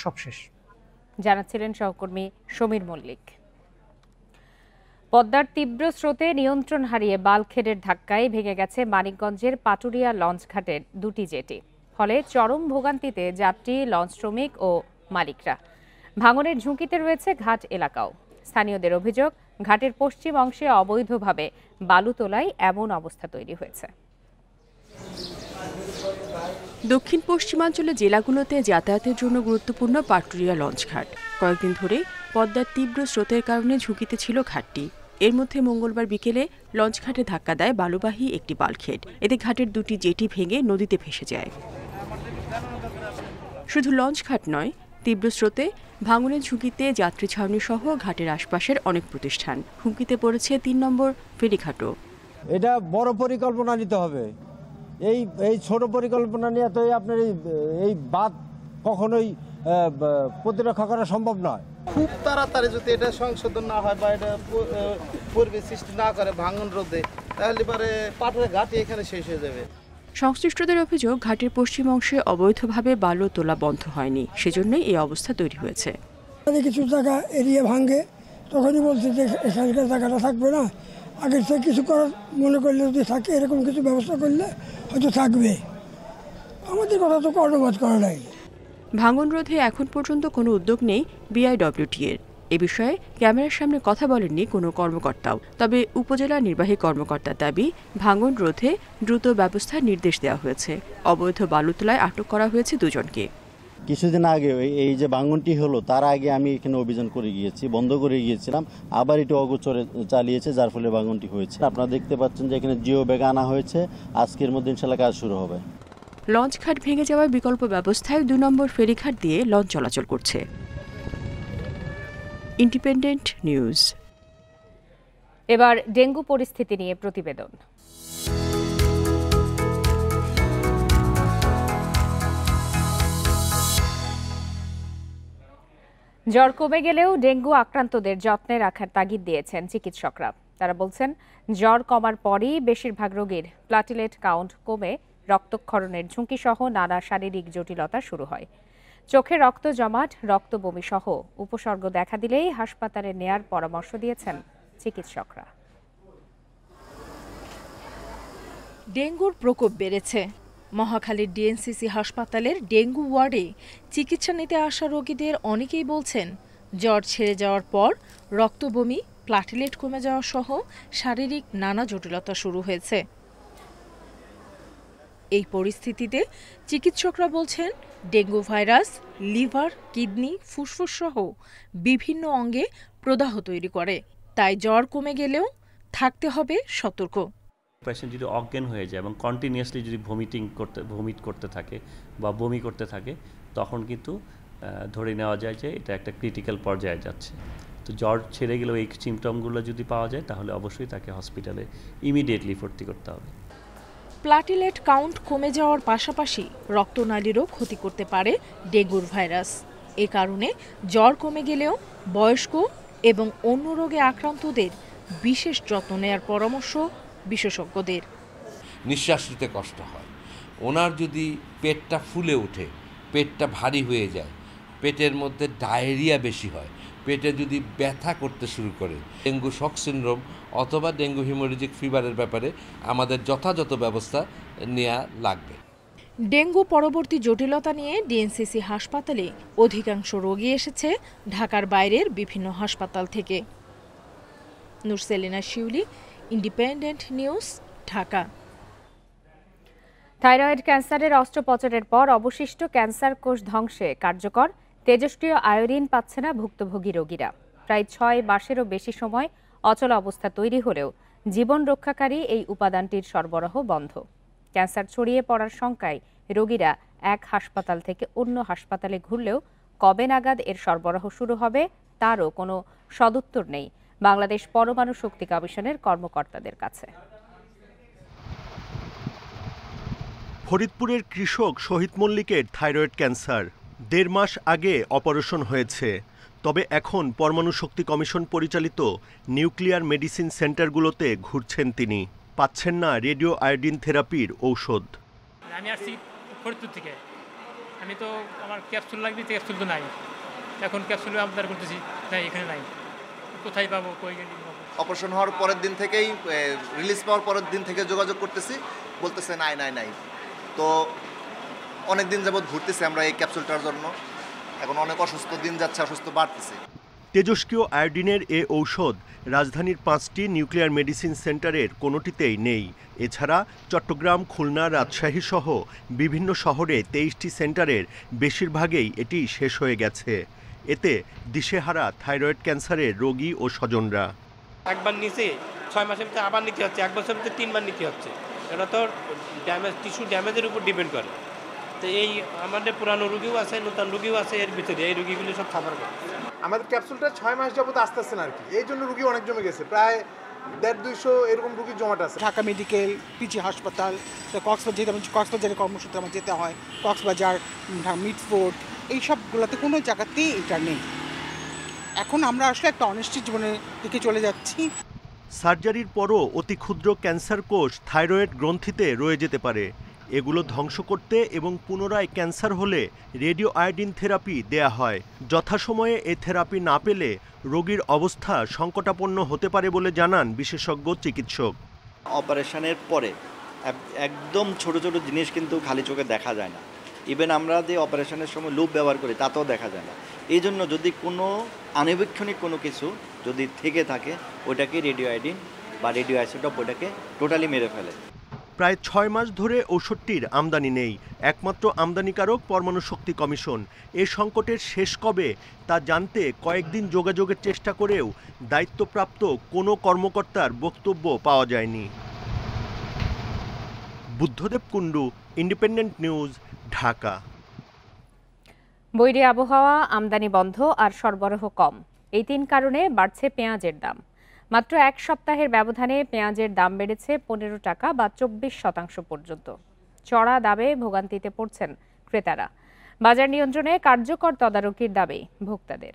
সবশেষ। জানাচ্ছিলেন সহকর্মী সমীর মল্লিক। পদ্মার তীব্র স্রোতে নিয়ন্ত্রণ হারিয়ে বাল্কহেডের ধাক্কায় ভেঙে গেছে মানিকগঞ্জের পাটুরিয়া লঞ্চঘাটের দুটি জেটি। ফলে চরম ভোগান্তিতে যাত্রী, লঞ্চ শ্রমিক ও মালিকরা। ভাঙনের ঝুঁকিতে রয়েছে ঘাট এলাকাও। স্থানীয়দের অভিযোগ, ঘাটের পশ্চিম অংশে অবৈধভাবে বালু তোলায় এমন অবস্থা তৈরি হয়েছে। দক্ষিণ পশ্চিমাঞ্চলের জেলাগুলোতে যাতায়াতের জন্য গুরুত্বপূর্ণ পাটুরিয়া লঞ্চঘাট। কয়েকদিন ধরে পদ্মার তীব্র স্রোতের কারণে ঝুঁকিতে ছিল ঘাটটি। এর মধ্যে মঙ্গলবার বিকেলে লঞ্চঘাটে ধাক্কা দেয় বালুবাহী একটি বাল্কহেড। এতে ঘাটের দুটি জেটি ভেঙে নদীতে ভেসে যায়। শুধু লঞ্চঘাট নয়, তীব্র স্রোতে ভাঙনের ঝুঁকিতে যাত্রী ছাউনি সহ ঘাটের আশপাশের অনেক প্রতিষ্ঠান। হুমকিতে পড়েছে ৩ নম্বর ফেরিঘাটও। এটা বড় পরিকল্পনা নিতে হবে। এই ছোট পরিকল্পনা নিয়ে তো আপনার এই বাঁধ কখনোই প্রতিরক্ষা করা সম্ভব নয়। খুব তাড়াতাড়ি যদি এটা সংশোধন না হয় বা এটা পরিবেশ সৃষ্টি না করে ভাঙন রোধে, তাহলে পরে পাটুরিয়া ঘাট এখানে শেষ হয়ে যাবে। সংশ্লিষ্টদের অভিযোগ, ঘাটের পশ্চিম অংশে অবৈধভাবে বালু তোলা বন্ধ হয়নি, সেজন্যই এই অবস্থা তৈরি হয়েছে। কিছু জায়গা এরিয়া ভাঙে, তখনই বলছে যে এখানকার জায়গাটা থাকবে না, আগের থেকে কিছু করার মনে করলে যদি থাকে, এরকম কিছু ব্যবস্থা করলে হয়তো থাকবে। আমাদের কথা তো কর্ণপাত করা নাই। ভাঙন রোধে এখন পর্যন্ত কোনো উদ্যোগ নেই বিআইডব্লিউটি-এর। এ বিষয়ে ক্যামেরার সামনে কথা বলেননি কোনো কর্মকর্তাও। তবে উপজেলা নির্বাহী কর্মকর্তার দাবি, ভাঙন রোধে দ্রুত ব্যবস্থার নির্দেশ দেওয়া হয়েছে। অবৈধ বালু তোলায় আটক করা হয়েছে 2 জনকে। কিছুদিন আগে এই যে ভাঙনটি হলো তার আগে আমি এখানে অভিযান করে গিয়েছি, বন্ধ করে গিয়েছিলাম, আবার একটু অগোচরে চালিয়েছে, যার ফলে ভাঙনটি হয়েছে। আপনারা দেখতে পাচ্ছেন যে এখানে জিও ব্যাগ আনা হয়েছে, আজকের মধ্যে ইনশাআল্লাহ কাজ শুরু হবে। লঞ্চঘাট ভেঙে যাওয়ার বিকল্প ব্যবস্থায় 2 নম্বর ফেরিঘাট দিয়ে লঞ্চ চলাচল করছে। Independent news. এবার ডেঙ্গু পরিস্থিতি নিয়ে প্রতিবেদন। জ্বর কমে গেলেও ডেঙ্গু আক্রান্তদের যত্নে রাখার তাগিদ দিয়েছেন চিকিৎসকরা। তারা বলছেন, জ্বর কমার পরই বেশিরভাগ রোগীর প্লাটিলেট কাউন্ট কমে রক্তক্ষরণের ঝুঁকি সহ নানা শারীরিক জটিলতা শুরু হয়। চোখে রক্ত জমাট, রক্ত বমি সহ উপসর্গ দেখা দিলেই হাসপাতালে নেয়ার পরামর্শ দিয়েছেন চিকিৎসকরা। ডেঙ্গুর প্রকোপ বেড়েছে। মহাখালীর ডিএনসিসি হাসপাতালের ডেঙ্গু ওয়ার্ডে চিকিৎসা নিতে আসা রোগীদের অনেকেই বলছেন, জ্বর ছেড়ে যাওয়ার পর রক্ত বমি, প্লাটিলেট কমে যাওয়া সহ শারীরিক নানা জটিলতা শুরু হয়েছে। এই পরিস্থিতিতে চিকিৎসকরা বলছেন, ডেঙ্গু ভাইরাস লিভার, কিডনি, ফুসফুস সহ বিভিন্ন অঙ্গে প্রদাহ তৈরি করে। তাই জ্বর কমে গেলেও থাকতে হবে সতর্ক। পেশেন্ট যদি অজ্ঞান হয়ে যায় এবং কন্টিনিউয়াসলি যদি ভমিট করতে থাকে বা বমি করতে থাকে, তখন কিন্তু ধরে নেওয়া যায় যে এটা একটা ক্রিটিক্যাল পর্যায়ে যাচ্ছে। তো জ্বর ছেড়ে গেলেও এই সিমটমগুলো যদি পাওয়া যায় তাহলে অবশ্যই তাকে হসপিটালে ইমিডিয়েটলি ভর্তি করতে হবে। প্লাটিলেট কাউন্ট কমে যাওয়ার পাশাপাশি রক্তনালীরও ক্ষতি করতে পারে ডেঙ্গুর ভাইরাস। এ কারণে জ্বর কমে গেলেও বয়স্ক এবং অন্য রোগে আক্রান্তদের বিশেষ যত্ন নেওয়ার পরামর্শ বিশেষজ্ঞদের। নিঃশ্বাস নিতে কষ্ট হয়, ওনার যদি পেটটা ফুলে ওঠে, পেটটা ভারী হয়ে যায়, পেটের মধ্যে ডায়রিয়া বেশি হয়, পেটে যদি ব্যথা করতে শুরু করে, ডেঙ্গু শক সিনড্রোম অথবা ডেঙ্গু হিমোরেজিক ফিভারের ব্যাপারে আমাদের যথাযথ ব্যবস্থা নেওয়া লাগবে। ডেঙ্গু পরবর্তী জটিলতা নিয়ে ডিএনসিসি হাসপাতালে অধিকাংশ রোগী এসেছে ঢাকার বাইরের বিভিন্ন হাসপাতাল থেকে। নুরসেলিনা শিউলি, ইন্ডিপেন্ডেন্ট নিউজ, ঢাকা। থাইরয়েড ক্যান্সারের অস্ত্রোপচারের পর অবশিষ্ট ক্যান্সার কোষ ধ্বংসে কার্যকর তেজস্ক্রিয় আয়োডিন পাচ্ছে না ভুক্তভোগী রোগীরা। প্রায় 6 মাসেরও বেশি সময় অচল অবস্থা তৈরি হলেও জীবন রক্ষাকারী এই উপাদানটির সরবরাহ বন্ধ। ক্যান্সার ছড়িয়ে পড়ার শঙ্কায় রোগীরা এক হাসপাতাল থেকে অন্য হাসপাতালে ঘুরলেও কবে নাগাদ এর সরবরাহ শুরু হবে তারও কোনো সদুত্তর নেই বাংলাদেশ পরমাণু শক্তি কমিশনের কর্মকর্তাদের কাছে। ফরিদপুরের কৃষক শহীদ মল্লিকের থাইরয়েড ক্যান্সার ১.৫ মাস আগে অপারেশন হয়েছে। তবে এখন পরমাণু শক্তি কমিশন পরিচালিত নিউক্লিয়ার মেডিসিন সেন্টারগুলোতে ঘুরছেন তিনি। পাচ্ছেন না রেডিও আয়োডিন থেরাপির ঔষধ। আমি আসছি ফরিদপুর থেকে, আমি তো আমার ক্যাপসুল লাগবে, ক্যাপসুল তো নাই, এখন ক্যাপসুল আমদার করতেছি, নাই এখানে নাই, কোথায় পাবো? অপারেশন হওয়ার পরের দিন থেকেই, রিলিজ পাওয়ার পরের দিন থেকে যোগাযোগ করতেছি, বলতেছে নাই নাই নাই। তো অনেক দিন যাবৎ ঘুরতেছি আমরা এই ক্যাপসুলটার জন্য, এখন অনেক অসুস্থ দিন যাচ্ছে, অসুস্থ বাড়তেছে। তেজস্ক্রিয় আয়োডিনের এ ঔষধ রাজধানীর 5টি নিউক্লিয়ার মেডিসিন সেন্টারের কোনোটিতেই নেই। এছাড়া চট্টগ্রাম, খুলনা, রাজশাহী সহ বিভিন্ন শহরে 23টি সেন্টারের বেশিরভাগেই এটি শেষ হয়ে গেছে। এতে দিশেহারা থাইরয়েড ক্যান্সারের রোগী ও স্বজনরা। একবার নিচে 6 মাসের ভিতরে আবার নিতে হচ্ছে, 1 বছরের ভিতরে 3 বার নিতে হচ্ছে। এটা তো ড্যামেজ, টিস্যু ড্যামেজের উপর ডিপেন্ড করে। তো এই আমাদের পুরানো রুগীও আছে, নতুন রুগীও আছে, এর ভিতরে এই রুগীগুলো সব সাফার করে। আমাদের ক্যাপসুলটা 6 মাস যাবত আসতেছে না আর কি, এই জন্য রুগী অনেক জমে গেছে, প্রায় 150-200 এরকম রুগী জমাট আছে। ঢাকা মেডিকেল, পিজি হাসপাতাল, কক্সবাজার, যেতে কক্সবাজারের কর্মসূত্রে আমার যেতে হয়, কক্সবাজার, মিটফোর্ড, এই সবগুলোতে কোনো জায়গাতেই এটা নেই। এখন আমরা আসলে একটা অনিশ্চিত জীবনের দিকে চলে যাচ্ছি। সার্জারির পরও অতি ক্ষুদ্র ক্যান্সার কোষ থাইরয়েড গ্রন্থিতে রয়ে যেতে পারে। এগুলো ধ্বংস করতে এবং পুনরায় ক্যান্সার হলে রেডিও আয়োডিন থেরাপি দেয়া হয়। যথাসময়ে এ থেরাপি না পেলে রোগীর অবস্থা সংকটাপন্ন হতে পারে বলে জানান বিশেষজ্ঞ চিকিৎসক। অপারেশনের পরে একদম ছোট ছোট জিনিস কিন্তু খালি চোখে দেখা যায় না। ইভেন আমরা যে অপারেশনের সময় লুপ ব্যবহার করি তাতেও দেখা যায় না। এই জন্য যদি কোনো আনুবীক্ষণিক কোনো কিছু যদি থেকে থাকে, ওটাকে রেডিও আয়োডিন বা রেডিও আইসোটোপ ওটাকে টোটালি মেরে ফেলে। প্রায় 6 মাস ধরে ঔষধটির আমদানি নেই। একমাত্র আমদানিকারক পরমাণু শক্তি কমিশন। এ সংকটের শেষ কবে তা জানতে কয়েকদিন যোগাযোগের চেষ্টা করেও দায়িত্বপ্রাপ্ত কোনো কর্মকর্তার বক্তব্য পাওয়া যায়নি। Buddhadeb Kundu, Independent News, Dhaka. বৈরী আবহাওয়া, আমদানি বন্ধ আর সরবরাহ কম, এই 3 কারণে বাড়ছে পেঁয়াজের দাম। মাত্র 1 সপ্তাহের ব্যবধানে পেঁয়াজের দাম বেড়েছে 15 টাকা বা 24% পর্যন্ত। চড়া দামে ভোগান্তিতে পড়ছেন ক্রেতারা। বাজার নিয়ন্ত্রণে কার্যকর তদারকির দাবি ভোক্তাদের।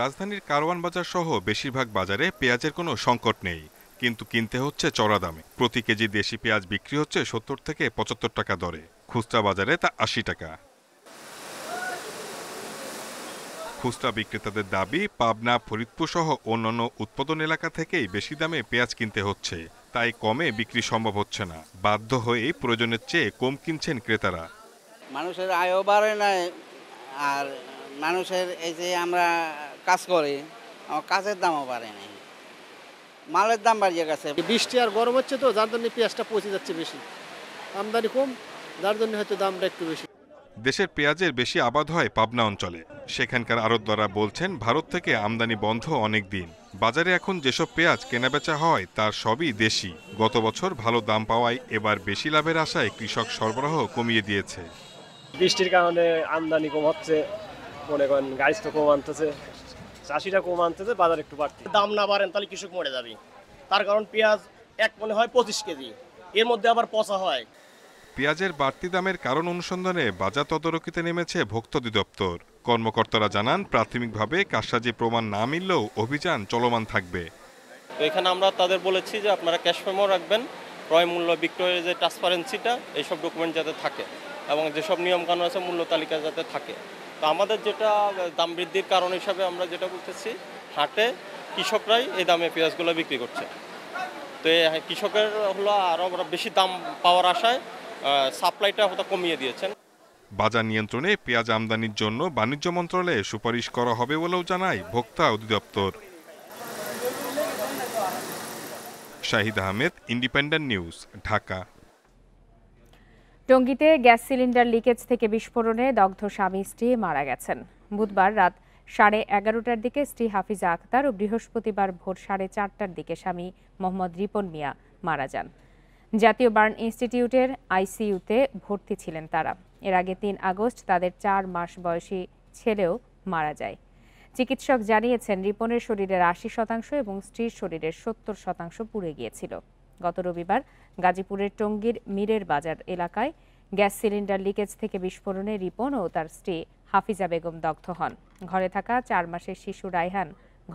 রাজধানীর কারওয়ান বাজার সহ বেশিরভাগ বাজারে পেঁয়াজের কোনো সংকট নেই, কিন্তু কিনতে হচ্ছে চড়া দামে। প্রতি কেজি দেশি পেঁয়াজ বিক্রি হচ্ছে 70 থেকে 75 টাকা দরে, খুচরা বাজারে তা 80 টাকা। খুচরা বিক্রেতাদের দাবি, পাবনা, ফরিদপুর সহ অন্যান্য উৎপাদন এলাকা থেকেই বেশি দামে পেঁয়াজ কিনতে হচ্ছে, তাই কমে বিক্রি সম্ভব হচ্ছে না। বাধ্য হয়ে প্রয়োজনের চেয়ে কম কিনছেন ক্রেতারা। মানুষের আয়ও বাড়ে নাই, আর মানুষের এই যে আমরা কাজ করি, আমার কাজের দামও বাড়ে নাই, মালের দাম বাড়িয়ে গেছে। বৃষ্টি আর গরম হচ্ছে তো, যার জন্য পেঁয়াজটা পচে যাচ্ছে বেশি, আমদানি কম, যার জন্য হয়তো দামটা একটু বেশি। দেশের পেঁয়াজের বেশি আবাদ হয় পাবনা অঞ্চলে। সেখানকার আড়তদাররা বলছেন ভারত থেকে আমদানি বন্ধ অনেক দিন। বাজারে এখন যেসব পেঁয়াজ কেনাবেচা হয় তার সবই দেশি। গত বছর ভালো দাম পাওয়ায় এবার বেশি লাভের আশায় কৃষক সরবরাহ কমিয়ে দিয়েছে। বৃষ্টির কারণে আমদানি কম হচ্ছে, মনে করেন গাছ তো কম আনতেছে, চাষিরা কম আনতেছে, বাজার একটু বাড়ছে। দাম না বাড়েন তাহলে কৃষক মরে যাবে, তার কারণ পেঁয়াজ এক মনে হয় 25 কেজি, এর মধ্যে আবার পচা হয়। পেঁয়াজের বাড়তি দামের কারণ অনুসন্ধানে বাজার তদারকিতে নেমেছে ভোক্তা অধিদপ্তর। কর্মকর্তারা জানান, প্রাথমিকভাবে কারসাজি প্রমাণ না মিললেও অভিযান চলমান থাকবে। তো এখানে আমরা তাদের বলেছি যে আপনারা ক্যাশ মেমো রাখবেন, ক্রয় মূল্য, বিক্রয়ের যে ট্রান্সপারেন্সিটা, এইসব ডকুমেন্ট যাতে থাকে এবং যেসব নিয়মকানুন আছে মূল্য তালিকা যাতে থাকে। তো আমাদের যেটা দাম বৃদ্ধির কারণ হিসাবে আমরা যেটা বলতেছি, হাটে কৃষকরাই এই দামে পেঁয়াজগুলো বিক্রি করছে। তো কৃষকের হলো আরও বেশি দাম পাওয়ার আশায় সাপ্লাইটা হয়তো কমিয়ে দিয়েছেন। বাজার নিয়ন্ত্রণে পেঁয়াজ আমদানির জন্য বাণিজ্য মন্ত্রণালয়ে সুপারিশ করা হবে বলেও জানায় ভোক্তা অধিদপ্তর। Shahid Ahmed, Independent News, Dhaka. টঙ্গীতে গ্যাস সিলিন্ডার লিকেজ থেকে বিস্ফোরণে দগ্ধ স্বামী স্ত্রী মারা গেছেন। বুধবার রাত 11:30টার দিকে স্ত্রী হাফিজা আক্তার ও বৃহস্পতিবার ভোর 4:30টার দিকে স্বামী মোহাম্মদ রিপন মিয়া মারা যান। জাতীয় বার্ন ইনস্টিটিউটের আইসিইউতে ভর্তি ছিলেন তারা। এর আগে 3 আগস্ট তাদের 4 মাস বয়সী ছেলেও মারা যায়। চিকিৎসক জানিয়েছেন, রিপনের শরীরের ৮০% এবং স্ত্রীর শরীরের ৭০% পুড়ে গিয়েছিল। গত রবিবার গাজীপুরের টঙ্গীর মীরের বাজার এলাকায় গ্যাস সিলিন্ডার লিকেজ থেকে বিস্ফোরণে রিপন ও তার স্ত্রী হাফিজা বেগম দগ্ধ হন। ঘরে থাকা 4 মাসের শিশু রায়হান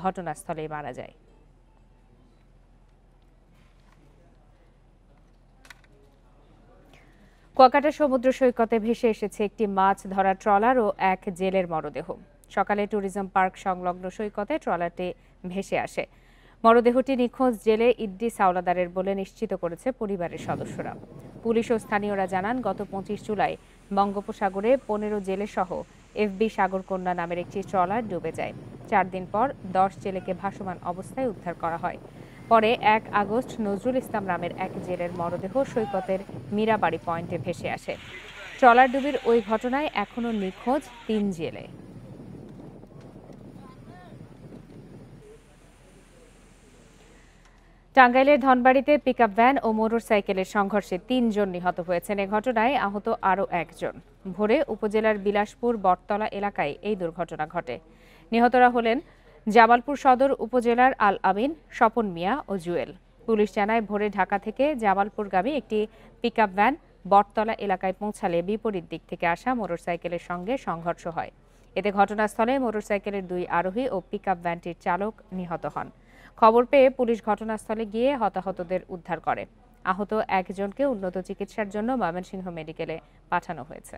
ঘটনাস্থলেই মারা যায়। কুয়াকাটা সমুদ্র সৈকতে ভেসে এসেছে একটি মাছ ধরা ট্রলার ও এক জেলের মরদেহ। সকালে ট্যুরিজম পার্ক সংলগ্ন সৈকতে ট্রলারটি ভেসে আসে। মরদেহটি নিখোঁজ জেলে ইদ্রিস হাওলাদারের বলে নিশ্চিত করেছে পরিবারের সদস্যরা। পুলিশ ও স্থানীয়রা জানান, গত 25 জুলাই বঙ্গোপসাগরে 15 জেলে সহ FB সাগরকন্যা নামের একটি ট্রলার ডুবে যায়। 4 দিন পর 10 জেলেকে ভাসমান অবস্থায় উদ্ধার করা হয়। পরে 1 আগস্ট নজরুল ইসলাম নামের এক জেলের মরদেহ সৈকতের মীরাবাড়ি পয়েন্টে ভেসে আসে। ট্রলার ডুবির ওই ঘটনায় এখনও নিখোঁজ 3 জেলে। টাঙ্গাইলের ধনবাড়িতে পিকআপ ভ্যান ও মোটরসাইকেলের সংঘর্ষে 3 জন নিহত হয়েছেন। এ ঘটনায় আহত আরও 1 জন। ভোরে উপজেলার বিলাসপুর বটতলা এলাকায় এই দুর্ঘটনা ঘটে। নিহতরা হলেন জামালপুর সদর উপজেলার আল আমিন, স্বপন মিয়া ও জুয়েল। পুলিশ জানায়, ভোরে ঢাকা থেকে জামালপুরগামী একটি পিকআপ ভ্যান বটতলা এলাকায় পৌঁছালে বিপরীত দিক থেকে আসা মোটরসাইকেলের সঙ্গে সংঘর্ষ হয়। এতে ঘটনাস্থলে মোটরসাইকেলের 2 আরোহী ও পিকআপ ভ্যানটির চালক নিহত হন। খবর পেয়ে পুলিশ ঘটনাস্থলে গিয়ে হতাহতদের উদ্ধার করে। আহত 1 জনকে উন্নত চিকিৎসার জন্য ময়মনসিংহ মেডিকেলে পাঠানো হয়েছে।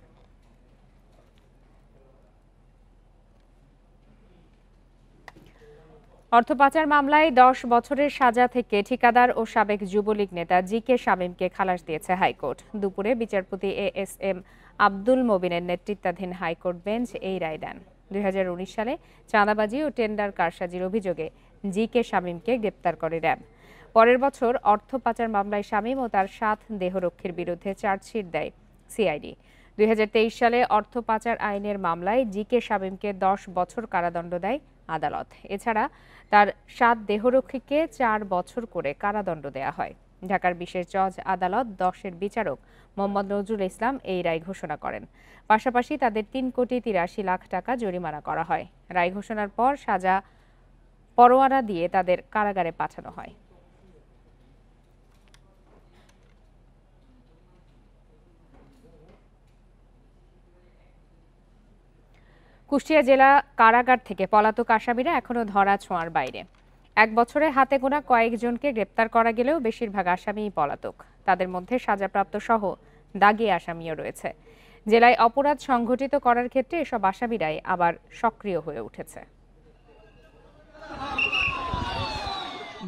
অর্থ পাচার মামলায় 10 বছরের সাজা থেকে ঠিকাদার ও সাবেক যুবলীগ নেতা জিকে শামীমকে খালাস দিয়েছে হাইকোর্ট। দুপুরে বিচারপতি ASM আব্দুল মবিনের নেতৃত্বাধীন হাইকোর্ট বেঞ্চ এই রায় দেন। 2019 সালে চাঁদাবাজি ও টেন্ডার কারসাজির অভিযোগে জিকে শামীমকে গ্রেপ্তার করে র্যাব। পরের বছর অর্থ পাচার মামলায় শামীম ও তার 7 দেহরক্ষীর বিরুদ্ধে চার্জশিট দেয় সিআইডি। 2023 সালে অর্থ পাচার আইনের মামলায় জিকে শামীমকে 10 বছর কারাদণ্ড দেয় আদালত। এছাড়া তার 7 দেহরক্ষীকে 4 বছর করে কারাদণ্ড দেয়া হয়। ঢাকার বিশেষ জজ আদালত 10-এর বিচারক মোহাম্মদ নজরুল ইসলাম এই রায় ঘোষণা করেন। পাশাপাশি তাদের 3,83 লাখ টাকা জরিমানা করা হয়। রায় ঘোষণার পর সাজা পরোয়ানা দিয়ে তাদের কারাগারে পাঠানো হয়। কুষ্টিয়া জেলা কারাগার থেকে পলাতক আসামিরা এখনো ধরা ছোঁয়ার বাইরে। 1 বছরে হাতে গোনা কয়েকজনকে গ্রেপ্তার করা গেলেও বেশিরভাগ আসামিই পলাতক। তাদের মধ্যে সাজাপ্রাপ্ত সহ দাগি আসামিও রয়েছে। জেলায় অপরাধ সংঘটিত করার ক্ষেত্রে এসব আসামিরাই আবার সক্রিয় হয়ে উঠেছে।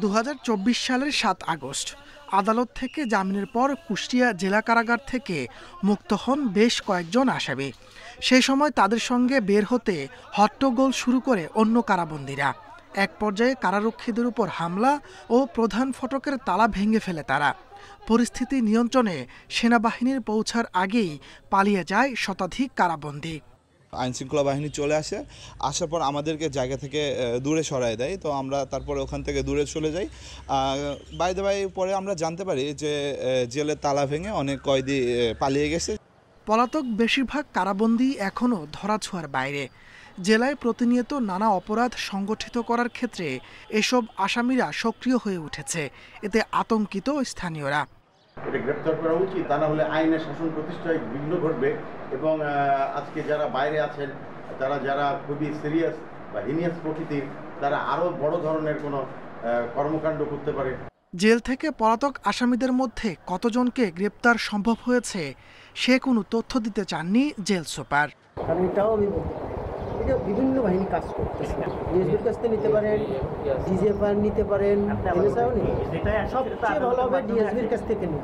2024 সালের 7 আগস্ট আদালত থেকে জামিনের পর কুষ্টিয়া জেলা কারাগার থেকে মুক্ত হন বেশ কয়েকজন আসামি। সেই সময় তাদের সঙ্গে বের হতে হট্টগোল শুরু করে অন্য কারাবন্দীরা। এক পর্যায়ে কারারক্ষীদের উপর হামলা ও প্রধান ফটকের তালা ভেঙে ফেলে তারা। পরিস্থিতি নিয়ন্ত্রণে সেনাবাহিনীর পৌঁছার আগেই পালিয়ে যায় শতাধিক কারাবন্দী। আইনশৃঙ্খলা বাহিনী চলে আসে, আসার পর আমাদেরকে জায়গা থেকে দূরে সরায় দেয়। তো আমরা তারপরে ওখান থেকে দূরে চলে যাই। বাইরে পরে আমরা জানতে পারি যে জেলের তালা ভেঙে অনেক কয়েদি পালিয়ে গেছে। পলাতক বেশিরভাগ কারাবন্দী এখনও ধরাছোঁয়ার বাইরে। জেলায় প্রতিনিয়ত নানা অপরাধ সংগঠিত করার ক্ষেত্রে এসব আসামিরা সক্রিয় হয়ে উঠেছে। এতে আতঙ্কিত স্থানীয়রা। এটা গ্রেপ্তার করা উচিত, তা না হলে আইনের শাসন প্রতিষ্ঠায় বিঘ্ন ঘটবে এবং আজকে যারা বাইরে আছেন যারা খুবই সিরিয়াস বা হিনিয়াস প্রকৃতির, তারা আরও বড় ধরনের কোনো কর্মকাণ্ড করতে পারে। জেল থেকে পলাতক আসামিদের মধ্যে কতজনকে গ্রেপ্তার সম্ভব হয়েছে সে কোনো তথ্য দিতে চাননি জেল সুপার। এটা বিভিন্ন বাহিনী কাজ করতেছে। ডিএসপির কাছ থেকে নিতে পারেন, ডিজিএফআই নিতে পারেন, সবচেয়ে ভালো হবে ডিএসপির কাছ থেকে নিন।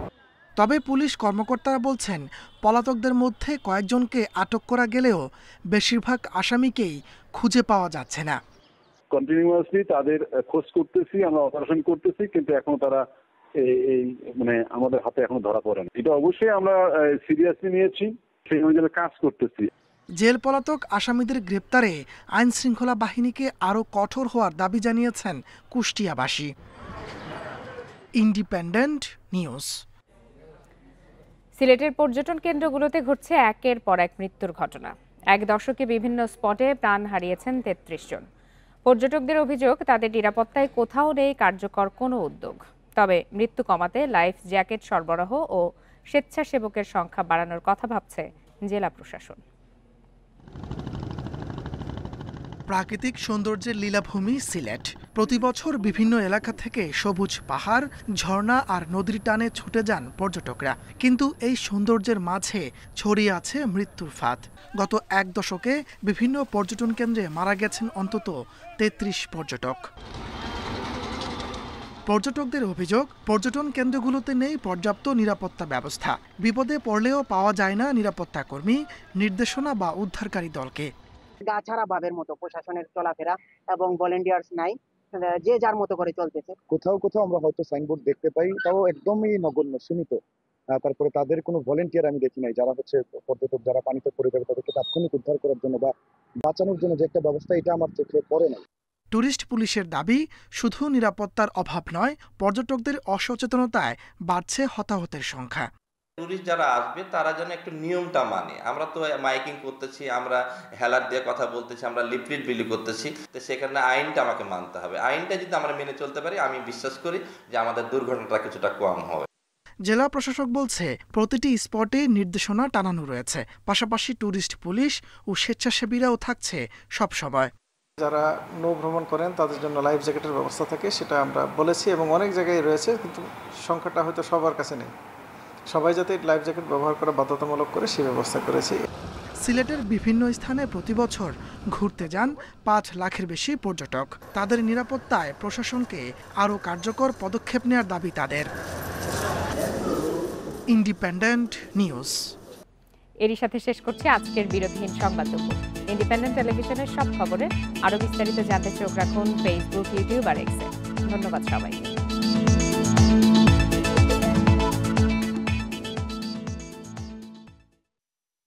তবে পুলিশ কর্মকর্তারা বলছেন, পলাতকদের মধ্যে কয়েকজনকে আটক করা গেলেও বেশিরভাগ আসামিকেই খুঁজে পাওয়া যাচ্ছে না। কন্টিনিউয়াসলি তাদের খোঁজ করতেছি, আমরা অপারেশন করতেছি, কিন্তু এখনো তারা এই আমাদের হাতে এখনো ধরা পড়ে না। এটা অবশ্যই আমরা সিরিয়াসলি নিয়েছি, সেই অনুযায়ী কাজ করতেছি। জেল পলাতক আসামিদের গ্রেপ্তারে আইন শৃঙ্খলা বাহিনীকে আরও কঠোর হওয়ার দাবি জানিয়েছেন কুষ্টিয়াবাসী। Independent news. সিলেটের পর্যটন কেন্দ্রগুলোতে ঘটছে একের পর এক মৃত্যুর ঘটনা। এক দশকে বিভিন্ন স্পটে প্রাণ হারিয়েছেন ৩৩ জন। পর্যটকদের অভিযোগ, তাদের নিরাপত্তায় কোথাও নেই কার্যকর কোনো উদ্যোগ। তবে মৃত্যু কমাতে লাইফ জ্যাকেট সরবরাহ ও স্বেচ্ছাসেবকের সংখ্যা বাড়ানোর কথা ভাবছে জেলা প্রশাসন। প্রাকৃতিক সৌন্দর্যের লীলাভূমি সিলেট। প্রতি বছর বিভিন্ন এলাকা থেকে সবুজ পাহাড়, ঝর্ণা আর নদীর টানে ছুটে যান পর্যটকরা, কিন্তু এই সৌন্দর্যের মাঝে ছড়িয়ে আছে মৃত্যুর ফাঁদ। গত এক দশকে বিভিন্ন পর্যটন কেন্দ্রে মারা গেছেন অন্তত ৩৩ পর্যটক। পর্যটকদের অভিযোগ, পর্যটন কেন্দ্রগুলোতে নেই পর্যাপ্ত নিরাপত্তা ব্যবস্থা। বিপদে পড়লেও পাওয়া যায় না নিরাপত্তা কর্মী, নির্দেশনা বা উদ্ধারকারী দলকে। গাছাড়া ভাবের মতো প্রশাসনের চলাফেরা এবং ভলেন্টিয়ার্স নাই, যে যার মতো করে চলতেছে। কোথাও কোথাও আমরা হয়তো সাইনবোর্ড দেখতে পাই, তাও একদমই নগণ্য, সীমিত। তারপরে তাদের কোনো ভলেন্টিয়ার আমি দেখি নাই, যারা হচ্ছে পর্যটক যারা পানিতে পড়ে যাবে তাদেরকে তাৎক্ষণিক উদ্ধার করার জন্য বা বাঁচানোর জন্য যে একটা ব্যবস্থা, এটা আমার চোখে পড়ে না। ট্যুরিস্ট পুলিশের দাবি, শুধু নিরাপত্তার অভাব নয়, পর্যটকদের অসচেতনতায় বাড়ছে হতাহতের সংখ্যা। টুরিস্ট যারা আসবে তারা যেন একটু নিয়মটা মানে। আমরা তো মাইকিং করতেছি, আমরা হেলার দিয়ে কথা বলতেছি, আমরা লিফলেট বিলি করতেছি, তো সেখানে আইনটা আমাকে মানতে হবে। আইনটা যদি আমরা মেনে চলতে পারি, আমি বিশ্বাস করি যে আমাদের দুর্ঘটনাটা কিছুটা কম হবে। জেলা প্রশাসক বলছে, প্রতিটি স্পটে নির্দেশনা টানানো রয়েছে, পাশাপাশি ট্যুরিস্ট পুলিশ ও স্বেচ্ছাসেবীরাও থাকছে সব সময়। যারা নৌ ভ্রমণ করেন তাদের জন্য লাইফ জ্যাকেটের ব্যবস্থা থাকে, সেটা আমরা বলেছি এবং অনেক জায়গায় রয়েছে, কিন্তু সংখ্যাটা হয়তো সবার কাছে নেই। সবাই যাতে লাইফ জ্যাকেট ব্যবহার করা বাধ্যতামূলক করে সেই ব্যবস্থা করেছি। সিলেটের বিভিন্ন স্থানে প্রতি বছর ঘুরতে যান ৫ লাখের বেশি পর্যটক। তাদের নিরাপত্তায় প্রশাসনকে আরও কার্যকর পদক্ষেপ নেওয়ার দাবি তাদের। Independent news. এরই সাথে শেষ করছি আজকের বিরতিহীন সংবাদ দুপুর। ইন্ডিপেন্ডেন্ট টেলিভিশনের সব খবরে আরও বিস্তারিত জানতে চোখ রাখুন ফেসবুক, ইউটিউব আর এক্সে। ধন্যবাদ সবাইকে।